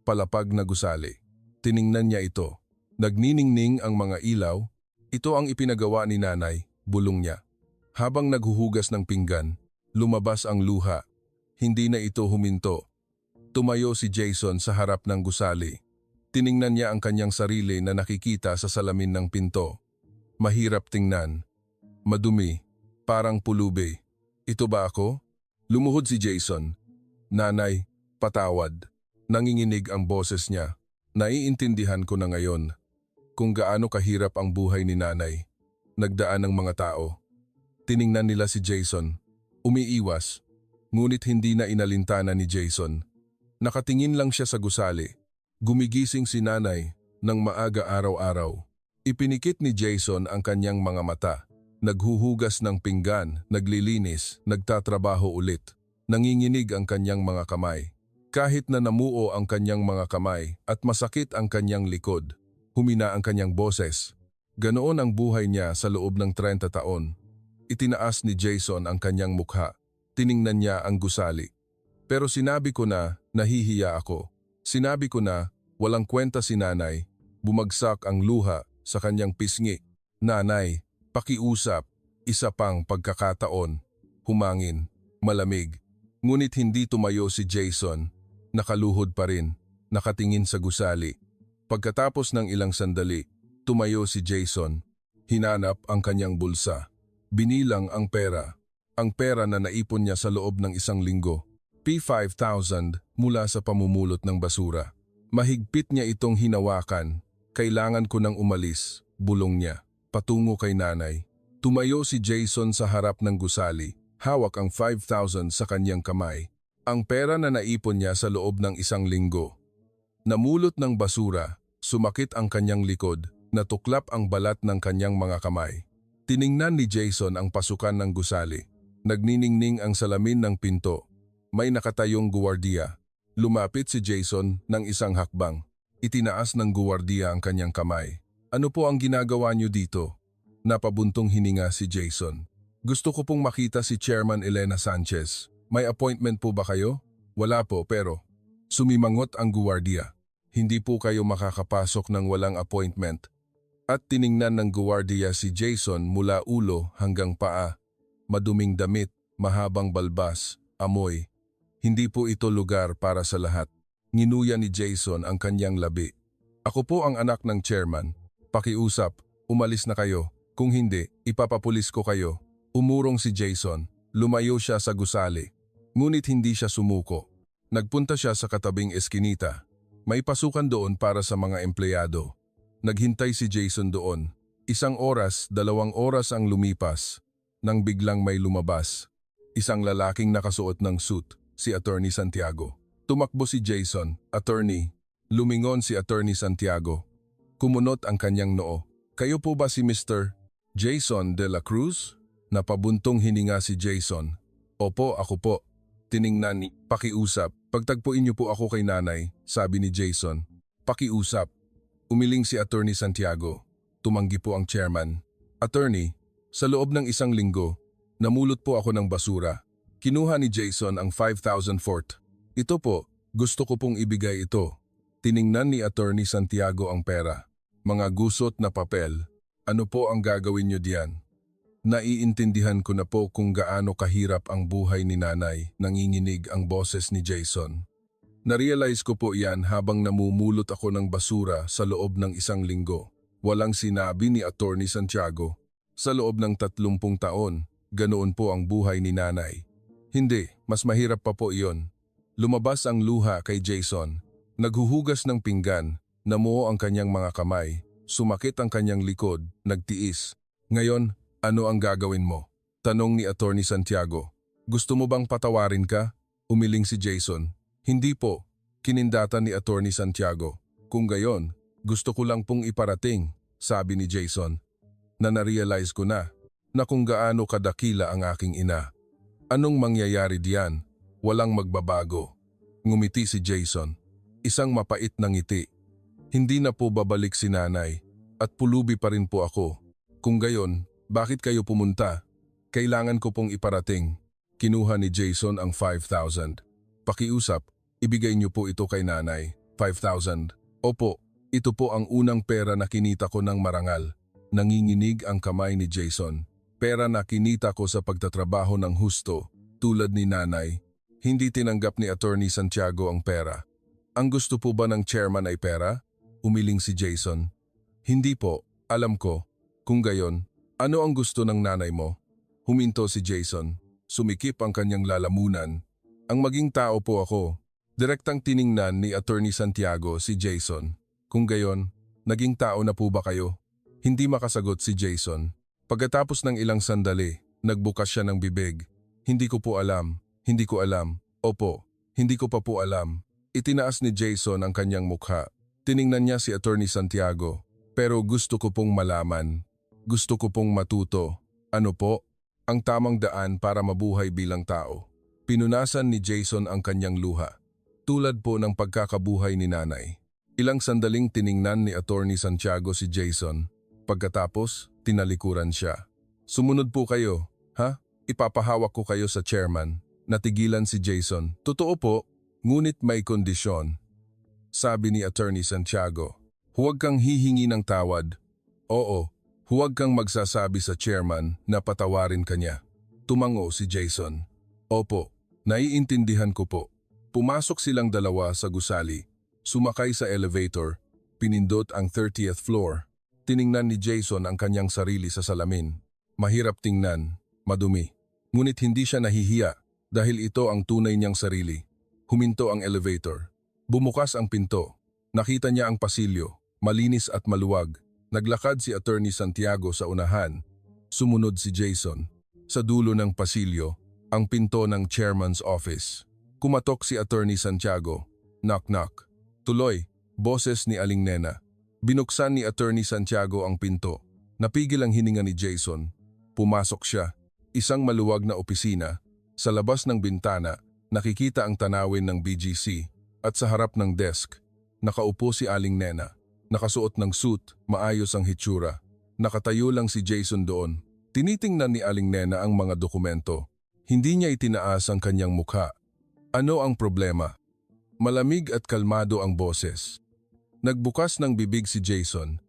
palapag na gusali. Tiningnan niya ito. Nagniningning ang mga ilaw. Ito ang ipinagawa ni nanay, bulong niya. Habang naghuhugas ng pinggan, lumabas ang luha. Hindi na ito huminto. Tumayo si Jason sa harap ng gusali. Tiningnan niya ang kanyang sarili na nakikita sa salamin ng pinto. Mahirap tingnan. Madumi. Parang pulubi. Ito ba ako? Lumuhod si Jason. Nanay, patawad. Nanginginig ang boses niya. Naiintindihan ko na ngayon kung gaano kahirap ang buhay ni nanay. Nagdaan ng mga tao. Tiningnan nila si Jason. Umiiwas. Ngunit hindi na inalintana ni Jason. Nakatingin lang siya sa gusali. Gumigising si nanay ng maaga araw-araw. Ipinikit ni Jason ang kanyang mga mata. Naghuhugas ng pinggan, naglilinis, nagtatrabaho ulit. Nanginginig ang kanyang mga kamay. Kahit na namuo ang kanyang mga kamay at masakit ang kanyang likod, humina ang kanyang boses. Ganoon ang buhay niya sa loob ng 30 taon. Itinaas ni Jason ang kanyang mukha. Tiningnan niya ang gusali. Pero sinabi ko na nahihiya ako. Sinabi ko na walang kwenta si nanay. Bumagsak ang luha sa kanyang pisngi. Nanay, pakiusap. Isa pang pagkakataon. Humangin. Malamig. Ngunit hindi tumayo si Jason. Nakaluhod pa rin. Nakatingin sa gusali. Pagkatapos ng ilang sandali, tumayo si Jason. Hinanap ang kanyang bulsa. Binilang ang pera. Ang pera na naipon niya sa loob ng isang linggo. P5,000 mula sa pamumulot ng basura. Mahigpit niya itong hinawakan. Kailangan ko nang umalis, bulong niya. Patungo kay nanay. Tumayo si Jason sa harap ng gusali. Hawak ang 5,000 sa kanyang kamay. Ang pera na naipon niya sa loob ng isang linggo. Namulot ng basura, sumakit ang kanyang likod, natuklap ang balat ng kanyang mga kamay. Tiningnan ni Jason ang pasukan ng gusali. Nagniningning ang salamin ng pinto. May nakatayong guwardiya. Lumapit si Jason ng isang hakbang. Itinaas ng guwardiya ang kanyang kamay. Ano po ang ginagawa niyo dito? Napabuntong hininga si Jason. Gusto ko pong makita si Chairman Elena Sanchez. May appointment po ba kayo? Wala po pero. Sumimangot ang guwardiya. Hindi po kayo makakapasok ng walang appointment. At tiningnan ng guwardiya si Jason mula ulo hanggang paa. Maduming damit, mahabang balbas, amoy. Hindi po ito lugar para sa lahat. Nginuya ni Jason ang kanyang labi. Ako po ang anak ng chairman. Pakiusap, umalis na kayo. Kung hindi, ipapapulis ko kayo. Umurong si Jason. Lumayo siya sa gusali. Ngunit hindi siya sumuko. Nagpunta siya sa katabing eskinita. May pasukan doon para sa mga empleyado. Naghintay si Jason doon. 1 oras, 2 oras ang lumipas. Nang biglang may lumabas. Isang lalaking nakasuot ng suit, si Attorney Santiago. Tumakbo si Jason, attorney. Lumingon si Attorney Santiago. Kumunot ang kanyang noo. Kayo po ba si Mr. Jason de la Cruz? Napabuntong hininga si Jason. Opo, ako po. Tiningnan ni, pakiusap. Pagtagpuin niyo po ako kay nanay, sabi ni Jason. Pakiusap. Umiling si Attorney Santiago. Tumanggi po ang chairman. Attorney, sa loob ng 1 linggo, namulot po ako ng basura. Kinuha ni Jason ang 5,000 fort. Ito po, gusto ko pong ibigay ito. Tiningnan ni Attorney Santiago ang pera. Mga gusot na papel. Ano po ang gagawin niyo diyan? Naiintindihan ko na po kung gaano kahirap ang buhay ni nanay, nanginginig ang boses ni Jason. Narealize ko po yan habang namumulot ako ng basura sa loob ng 1 linggo. Walang sinabi ni Attorney Santiago. Sa loob ng 30 taon, ganoon po ang buhay ni nanay. Hindi, mas mahirap pa po iyon. Lumabas ang luha kay Jason. Naghuhugas ng pinggan, namuo ang kanyang mga kamay, sumakit ang kanyang likod, nagtiis. Ngayon, ano ang gagawin mo? Tanong ni Attorney Santiago. Gusto mo bang patawarin ka? Umiling si Jason. Hindi po, kinindatan ni Attorney Santiago. Kung gayon, gusto ko lang pong iparating, sabi ni Jason. Na-realize ko na kung gaano kadakila ang aking ina. Anong mangyayari diyan? Walang magbabago. Ngumiti si Jason. Isang mapait na ngiti. Hindi na po babalik si nanay at pulubi pa rin po ako. Kung gayon, bakit kayo pumunta? Kailangan ko pong iparating. Kinuha ni Jason ang 5,000. Pakiusap, ibigay niyo po ito kay nanay. 5,000. Opo, ito po ang unang pera na kinita ko ng marangal. Nanginginig ang kamay ni Jason. Pera na kinita ko sa pagtatrabaho ng husto, tulad ni nanay. Hindi tinanggap ni Attorney Santiago ang pera. Ang gusto po ba ng chairman ay pera? Umiling si Jason. Hindi po, alam ko. Kung gayon, ano ang gusto ng nanay mo? Huminto si Jason. Sumikip ang kanyang lalamunan. Ang maging tao po ako. Direktang tiningnan ni Attorney Santiago si Jason. Kung gayon, naging tao na po ba kayo? Hindi makasagot si Jason. Pagkatapos ng ilang sandali, nagbukas siya ng bibig. Hindi ko po alam. Hindi ko alam. Opo, hindi ko pa po alam. Itinaas ni Jason ang kanyang mukha. Tiningnan niya si Attorney Santiago. Pero gusto ko pong malaman. Gusto ko pong matuto. Ano po? Ang tamang daan para mabuhay bilang tao. Pinunasan ni Jason ang kanyang luha. Tulad po ng pagkakabuhay ni nanay. Ilang sandaling tiningnan ni Attorney Santiago si Jason. Pagkatapos, tinalikuran siya. Sumunod po kayo, ha? Ipapahawak ko kayo sa chairman. Natigilan si Jason. Totoo po, ngunit may kondisyon. Sabi ni Attorney Santiago. Huwag kang hihingi ng tawad. Oo. Huwag kang magsasabi sa chairman na patawarin ka niya. Tumango si Jason. Opo, naiintindihan ko po. Pumasok silang dalawa sa gusali. Sumakay sa elevator. Pinindot ang 30th floor. Tiningnan ni Jason ang kanyang sarili sa salamin. Mahirap tingnan, madumi. Ngunit hindi siya nahihiya dahil ito ang tunay niyang sarili. Huminto ang elevator. Bumukas ang pinto. Nakita niya ang pasilyo, malinis at maluwag. Naglakad si Attorney Santiago sa unahan. Sumunod si Jason. Sa dulo ng pasilyo, ang pinto ng chairman's office. Kumatok si Attorney Santiago. Knock knock. Tuloy, boses ni Aling Nena. Binuksan ni Attorney Santiago ang pinto. Napigil ang hininga ni Jason. Pumasok siya. Isang maluwag na opisina. Sa labas ng bintana, nakikita ang tanawin ng BGC. At sa harap ng desk, nakaupo si Aling Nena. Nakasuot ng suit, maayos ang hitsura. Nakatayo lang si Jason doon. Tinitingnan ni Aling Nena ang mga dokumento. Hindi niya itinaas ang kanyang mukha. Ano ang problema? Malamig at kalmado ang boses. Nagbukas ng bibig si Jason.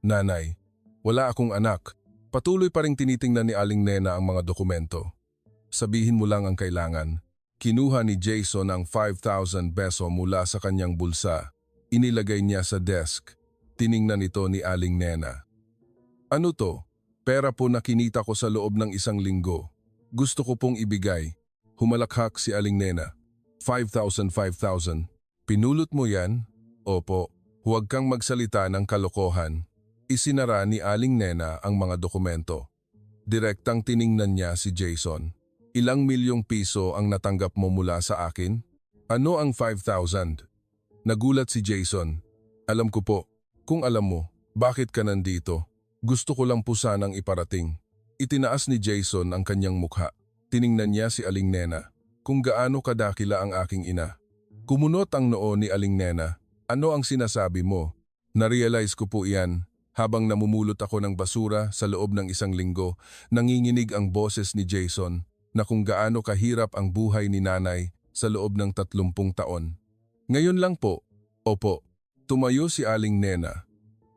Nanay, wala akong anak. Patuloy pa ring tinitingnan ni Aling Nena ang mga dokumento. Sabihin mo lang ang kailangan. Kinuha ni Jason ang 5,000 peso mula sa kanyang bulsa. Inilagay niya sa desk. Tiningnan ito ni Aling Nena. Ano to? Pera po na kinita ko sa loob ng isang linggo. Gusto ko pong ibigay. Humalakhak si Aling Nena. 5,000, 5,000. Pinulot mo yan? Opo. Huwag kang magsalita ng kalokohan. Isinara ni Aling Nena ang mga dokumento. Direktang tiningnan niya si Jason. Ilang milyong piso ang natanggap mo mula sa akin? Ano ang 5,000? Nagulat si Jason. Alam ko po. Kung alam mo, bakit ka nandito? Gusto ko lang po sanang iparating. Itinaas ni Jason ang kanyang mukha. Tiningnan niya si Aling Nena. Kung gaano kadakila ang aking ina. Kumunot ang noo ni Aling Nena. Ano ang sinasabi mo? Narealize ko po iyan. Habang namumulot ako ng basura sa loob ng isang linggo, nanginginig ang boses ni Jason na kung gaano kahirap ang buhay ni nanay sa loob ng 30 taon. Ngayon lang po. Opo. Tumayo si Aling Nena.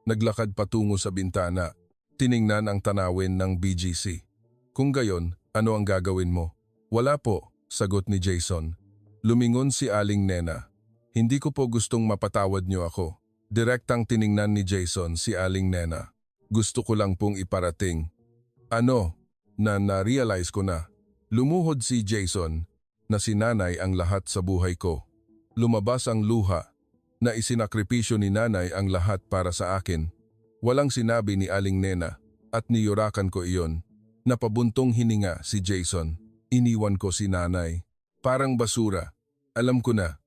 Naglakad patungo sa bintana. Tiningnan ang tanawin ng BGC. Kung gayon, ano ang gagawin mo? Wala po, sagot ni Jason. Lumingon si Aling Nena. Hindi ko po gustong mapatawad niyo ako. Direktang tiningnan ni Jason si Aling Nena. Gusto ko lang pong iparating. Ano? Na-realize ko na. Lumuhod si Jason na si nanay ang lahat sa buhay ko. Lumabas ang luha na isinakripisyo ni nanay ang lahat para sa akin. Walang sinabi ni Aling Nena at niyurakan ko iyon. Napabuntong hininga si Jason. Iniwan ko si nanay. Parang basura. Alam ko na.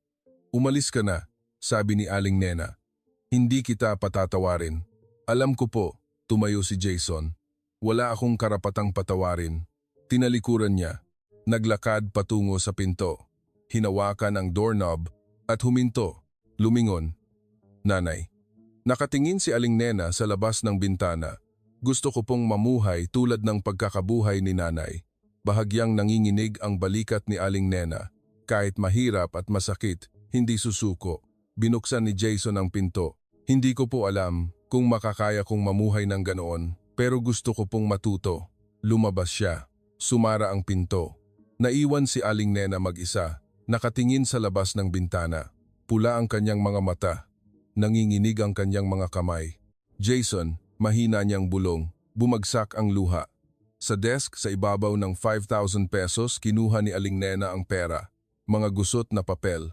Umalis ka na, sabi ni Aling Nena. Hindi kita patatawarin. Alam ko po, tumayo si Jason. Wala akong karapatang patawarin. Tinalikuran niya. Naglakad patungo sa pinto. Hinawakan ang doorknob at huminto. Lumingon. Nanay. Nakatingin si Aling Nena sa labas ng bintana. Gusto ko pong mamuhay tulad ng pagkakabuhay ni nanay. Bahagyang nanginginig ang balikat ni Aling Nena. Kahit mahirap at masakit, hindi susuko. Binuksan ni Jason ang pinto. Hindi ko po alam kung makakaya kong mamuhay ng ganoon, pero gusto ko pong matuto. Lumabas siya. Sumara ang pinto. Naiwan si Aling Nena mag-isa, nakatingin sa labas ng bintana. Pula ang kanyang mga mata. Nanginginig ang kanyang mga kamay. Jason, mahina niyang bulong. Bumagsak ang luha. Sa desk sa ibabaw ng 5,000 pesos, kinuha ni Aling Nena ang pera. Mga gusot na papel.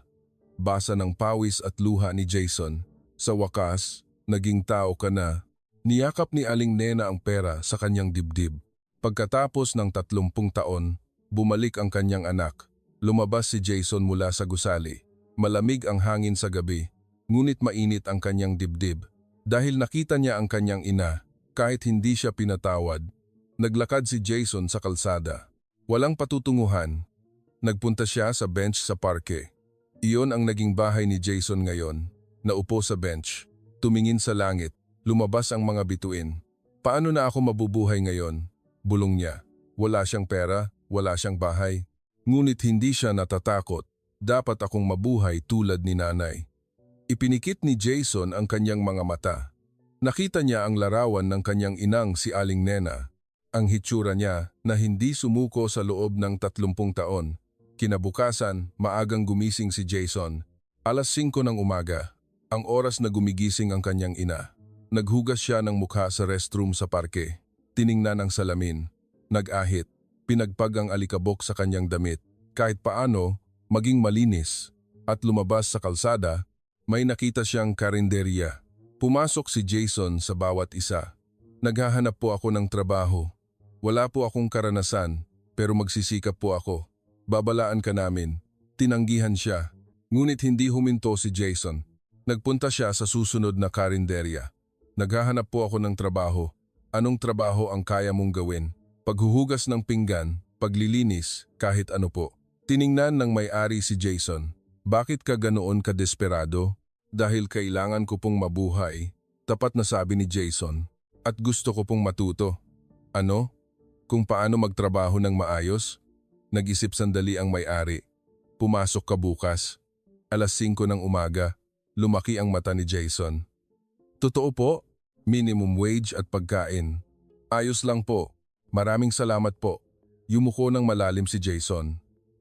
Basa ng pawis at luha ni Jason. Sa wakas, naging tao ka na. Niyakap ni Aling Nena ang pera sa kanyang dibdib. Pagkatapos ng 30 taon, bumalik ang kanyang anak. Lumabas si Jason mula sa gusali. Malamig ang hangin sa gabi, ngunit mainit ang kanyang dibdib. Dahil nakita niya ang kanyang ina, kahit hindi siya pinatawad. Naglakad si Jason sa kalsada. Walang patutunguhan. Nagpunta siya sa bench sa parke. Iyon ang naging bahay ni Jason ngayon. Naupo sa bench, tumingin sa langit, lumabas ang mga bituin. Paano na ako mabubuhay ngayon? Bulong niya. Wala siyang pera, wala siyang bahay. Ngunit hindi siya natatakot. Dapat akong mabuhay tulad ni nanay. Ipinikit ni Jason ang kanyang mga mata. Nakita niya ang larawan ng kanyang inang si Aling Nena. Ang hitsura niya na hindi sumuko sa loob ng 30 taon. Kinabukasan, maagang gumising si Jason. 5:00 ng umaga. Ang oras na gumigising ang kanyang ina. Naghugas siya ng mukha sa restroom sa parke. Tiningnan ang salamin. Nag-ahit. Pinagpag ang alikabok sa kanyang damit. Kahit paano, maging malinis. At lumabas sa kalsada, may nakita siyang karinderya. Pumasok si Jason sa bawat isa. Naghahanap po ako ng trabaho. Wala po akong karanasan, pero magsisikap po ako. Babalaan ka namin. Tinanggihan siya. Ngunit hindi huminto si Jason. Nagpunta siya sa susunod na karinderya. Naghahanap po ako ng trabaho. Anong trabaho ang kaya mong gawin? Paghuhugas ng pinggan, paglilinis, kahit ano po. Tiningnan ng may-ari si Jason. Bakit ka ganoon kadesperado? Dahil kailangan ko pong mabuhay. Tapat na sabi ni Jason. At gusto ko pong matuto. Ano? Kung paano magtrabaho ng maayos? Nag-isip sandali ang may-ari. Pumasok ka bukas. 5:00 ng umaga. Lumaki ang mata ni Jason. Totoo po, minimum wage at pagkain. Ayos lang po. Maraming salamat po. Yumuko ng malalim si Jason.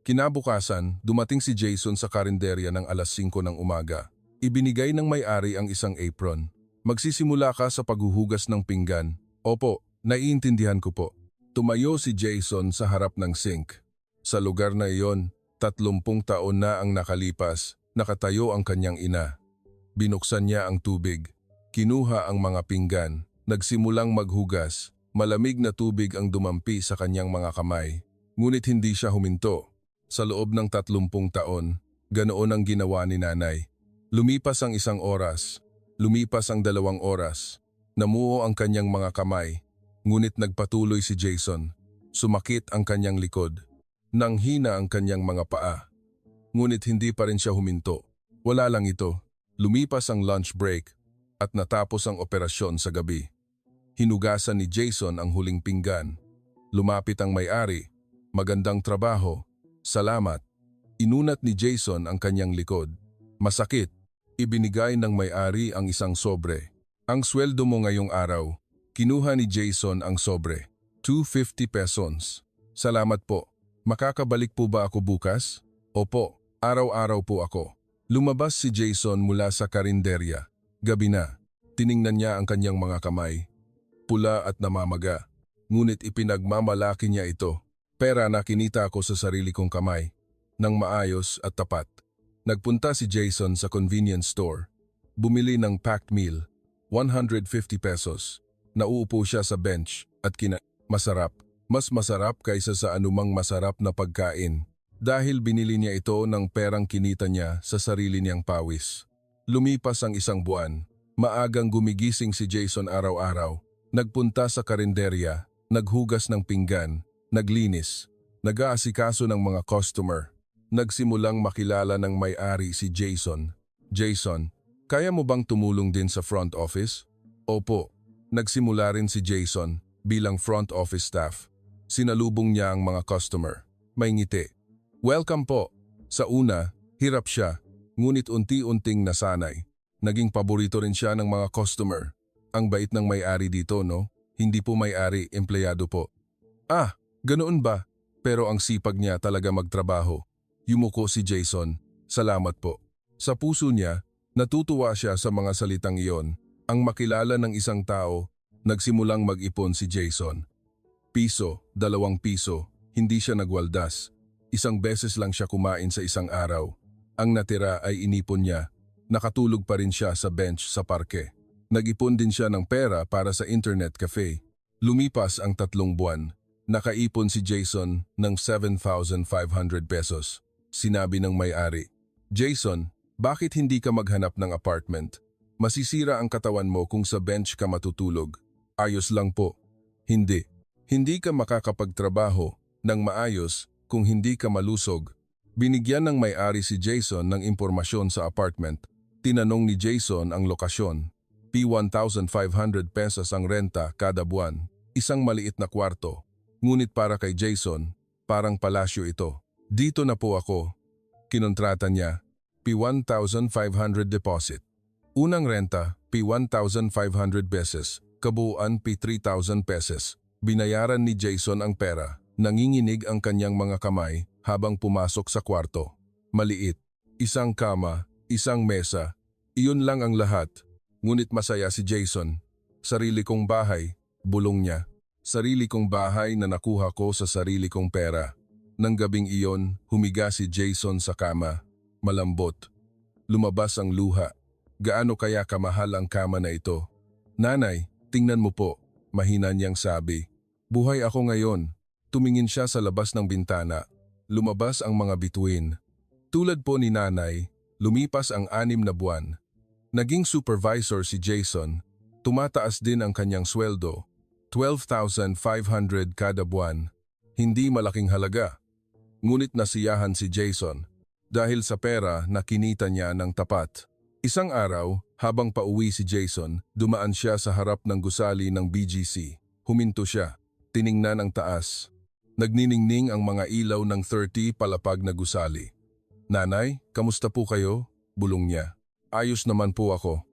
Kinabukasan, dumating si Jason sa karinderya ng alas 5 ng umaga. Ibinigay ng may-ari ang isang apron. Magsisimula ka sa paghuhugas ng pinggan. Opo, naiintindihan ko po. Tumayo si Jason sa harap ng sink. Sa lugar na iyon, 30 taon na ang nakalipas, nakatayo ang kanyang ina. Binuksan niya ang tubig. Kinuha ang mga pinggan. Nagsimulang maghugas. Malamig na tubig ang dumampi sa kanyang mga kamay. Ngunit hindi siya huminto. Sa loob ng 30 taon, ganoon ang ginawa ni nanay. Lumipas ang 1 oras. Lumipas ang 2 oras. Namuo ang kanyang mga kamay. Ngunit nagpatuloy si Jason. Sumakit ang kanyang likod. Nanghina ang kanyang mga paa. Ngunit hindi pa rin siya huminto. Wala lang ito. Lumipas ang lunch break at natapos ang operasyon sa gabi. Hinugasan ni Jason ang huling pinggan. Lumapit ang may-ari. Magandang trabaho. Salamat. Inunat ni Jason ang kanyang likod. Masakit. Ibinigay ng may-ari ang isang sobre. Ang sweldo mo ngayong araw. Kinuha ni Jason ang sobre. 250 pesos. Salamat po. Makakabalik po ba ako bukas? Opo, araw-araw po ako. Lumabas si Jason mula sa karinderya. Gabi na. Tiningnan niya ang kanyang mga kamay. Pula at namamaga. Ngunit ipinagmamalaki niya ito. Pera na kinita ko sa sarili kong kamay. Nang maayos at tapat. Nagpunta si Jason sa convenience store. Bumili ng packed meal. 150 pesos. Nauupo siya sa bench at masarap. Mas masarap kaysa sa anumang masarap na pagkain. Dahil binili niya ito ng perang kinita niya sa sarili niyang pawis. Lumipas ang 1 buwan. Maagang gumigising si Jason araw-araw. Nagpunta sa karinderya, naghugas ng pinggan, naglinis, nag-aasikaso ng mga customer. Nagsimulang makilala ng may-ari si Jason. Jason, kaya mo bang tumulong din sa front office? Opo. Nagsimula rin si Jason bilang front office staff. Sinalubong niya ang mga customer. May ngiti. Welcome po. Sa una, hirap siya, ngunit unti-unting nasanay. Naging paborito rin siya ng mga customer. Ang bait ng may-ari dito, no? Hindi po may-ari, empleyado po. Ah, ganoon ba? Pero ang sipag niya talaga magtrabaho. Yumuko si Jason. Salamat po. Sa puso niya, natutuwa siya sa mga salitang iyon. Ang makilala ng isang tao, nagsimulang mag-ipon si Jason. Piso, 2 piso, hindi siya nagwaldas. 1 beses lang siya kumain sa isang araw. Ang natira ay inipon niya. Nakatulog pa rin siya sa bench sa parke. Nag-ipon din siya ng pera para sa internet cafe. Lumipas ang 3 buwan. Nakaipon si Jason ng 7,500 pesos. Sinabi ng may-ari, Jason, bakit hindi ka maghanap ng apartment? Masisira ang katawan mo kung sa bench ka matutulog. Ayos lang po. Hindi. Hindi ka makakapagtrabaho ng maayos kung hindi ka malusog. Binigyan ng may-ari si Jason ng impormasyon sa apartment. Tinanong ni Jason ang lokasyon. P1,500 pesos ang renta kada buwan. Isang maliit na kwarto. Ngunit para kay Jason, parang palasyo ito. Dito na po ako. Kinontrata niya. P1,500 deposit. Unang renta, P1,500 pesos. Kabuuan P3,000 pesos. Binayaran ni Jason ang pera. Nanginginig ang kanyang mga kamay habang pumasok sa kwarto. Maliit. Isang kama, isang mesa. Iyon lang ang lahat. Ngunit masaya si Jason. Sarili kong bahay, bulong niya. Sarili kong bahay na nakuha ko sa sarili kong pera. Nang gabing iyon, humiga si Jason sa kama. Malambot. Lumabas ang luha. Gaano kaya kamahal ang kama na ito? Nanay, tingnan mo po. Mahina niyang sabi. Buhay ako ngayon. Tumingin siya sa labas ng bintana. Lumabas ang mga bituin. Tulad po ni nanay, lumipas ang 6 na buwan. Naging supervisor si Jason. Tumataas din ang kanyang sweldo. 12,500 kada buwan. Hindi malaking halaga. Ngunit nasiyahan si Jason dahil sa pera na kinita niya ng tapat. Isang araw, habang pauwi si Jason, dumaan siya sa harap ng gusali ng BGC. Huminto siya. Tiningnan ang taas. Nagniningning ang mga ilaw ng 30 palapag na gusali. Nanay, kamusta po kayo? Bulong niya. Ayos naman po ako.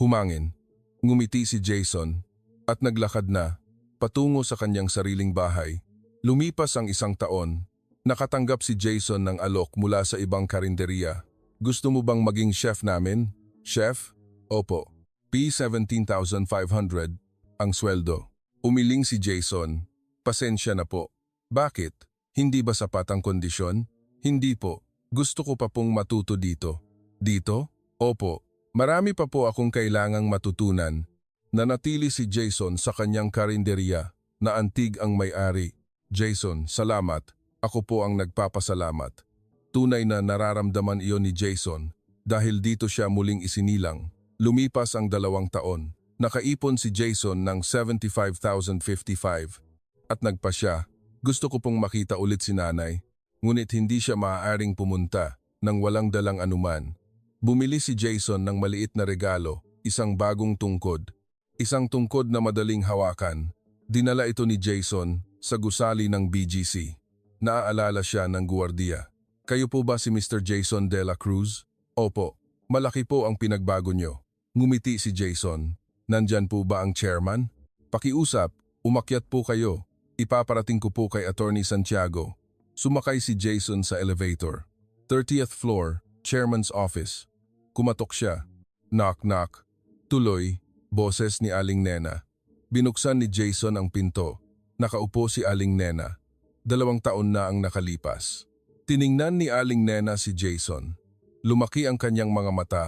Humangin. Ngumiti si Jason at naglakad na patungo sa kanyang sariling bahay. Lumipas ang 1 taon. Nakatanggap si Jason ng alok mula sa ibang karinderya. Gusto mo bang maging chef namin? Chef? Opo. P17,500 ang sweldo. Umiling si Jason. Pasensya na po. Bakit? Hindi ba sapat ang kondisyon? Hindi po. Gusto ko pa pong matuto dito. Dito? Opo. Marami pa po akong kailangang matutunan. Nanatili si Jason sa kanyang karinderya na antig ang may-ari. Jason, salamat. Ako po ang nagpapasalamat. Tunay na nararamdaman iyon ni Jason dahil dito siya muling isinilang. Lumipas ang 2 taon. Nakaipon si Jason ng 75,055 at nagpa siya. Gusto ko pong makita ulit si nanay, ngunit hindi siya maaaring pumunta nang walang dalang anuman. Bumili si Jason ng maliit na regalo, isang bagong tungkod. Isang tungkod na madaling hawakan. Dinala ito ni Jason sa gusali ng BGC. Naaalala siya ng guwardiya. Kayo po ba si Mr. Jason de la Cruz? Opo. Malaki po ang pinagbago nyo. Ngumiti si Jason. Nandyan po ba ang chairman? Pakiusap, umakyat po kayo. Ipaparating ko po kay Attorney Santiago. Sumakay si Jason sa elevator. 30th floor, chairman's office. Kumatok siya. Knock knock. Tuloy, boses ni Aling Nena. Binuksan ni Jason ang pinto. Nakaupo si Aling Nena. 2 taon na ang nakalipas. Tiningnan ni Aling Nena si Jason. Lumaki ang kanyang mga mata.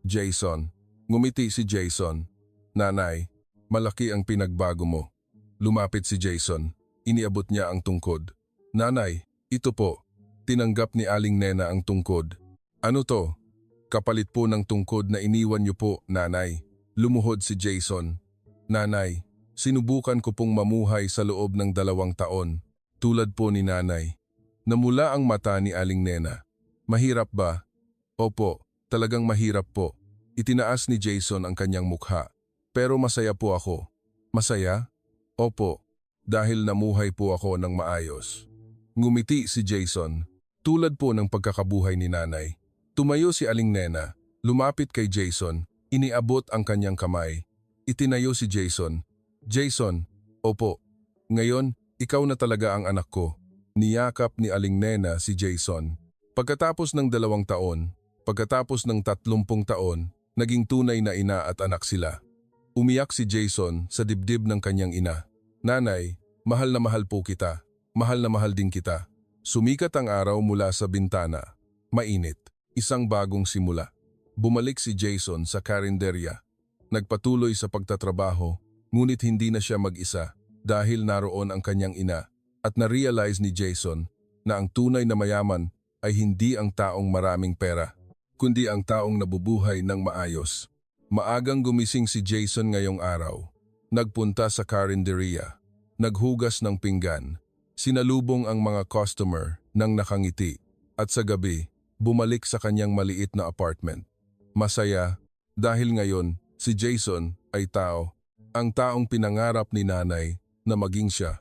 Jason. Ngumiti si Jason. Nanay, malaki ang pinagbago mo. Lumapit si Jason. Iniabot niya ang tungkod. Nanay, ito po. Tinanggap ni Aling Nena ang tungkod. Ano to? Kapalit po ng tungkod na iniwan niyo po, nanay. Lumuhod si Jason. Nanay, sinubukan ko pong mamuhay sa loob ng 2 taon. Tulad po ni nanay. Namula ang mata ni Aling Nena. Mahirap ba? Opo, talagang mahirap po. Itinaas ni Jason ang kanyang mukha. Pero masaya po ako. Masaya? Opo, dahil namuhay po ako ng maayos. Ngumiti si Jason. Tulad po ng pagkakabuhay ni nanay. Tumayo si Aling Nena. Lumapit kay Jason. Iniabot ang kanyang kamay. Itinayo si Jason. Jason, opo. Ngayon, ikaw na talaga ang anak ko. Niyakap ni Aling Nena si Jason. Pagkatapos ng 2 taon, pagkatapos ng 30 taon, naging tunay na ina at anak sila. Umiyak si Jason sa dibdib ng kanyang ina. Nanay, mahal na mahal po kita. Mahal na mahal din kita. Sumikat ang araw mula sa bintana. Mainit. Isang bagong simula. Bumalik si Jason sa karinderya. Nagpatuloy sa pagtatrabaho, ngunit hindi na siya mag-isa dahil naroon ang kanyang ina at na-realize ni Jason na ang tunay na mayaman ay hindi ang taong maraming pera, kundi ang taong nabubuhay ng maayos. Maagang gumising si Jason ngayong araw. Nagpunta sa karinderya. Naghugas ng pinggan. Sinalubong ang mga customer ng nakangiti. At sa gabi, bumalik sa kanyang maliit na apartment. Masaya dahil ngayon si Jason ay tao. Ang taong pinangarap ni nanay na maging siya.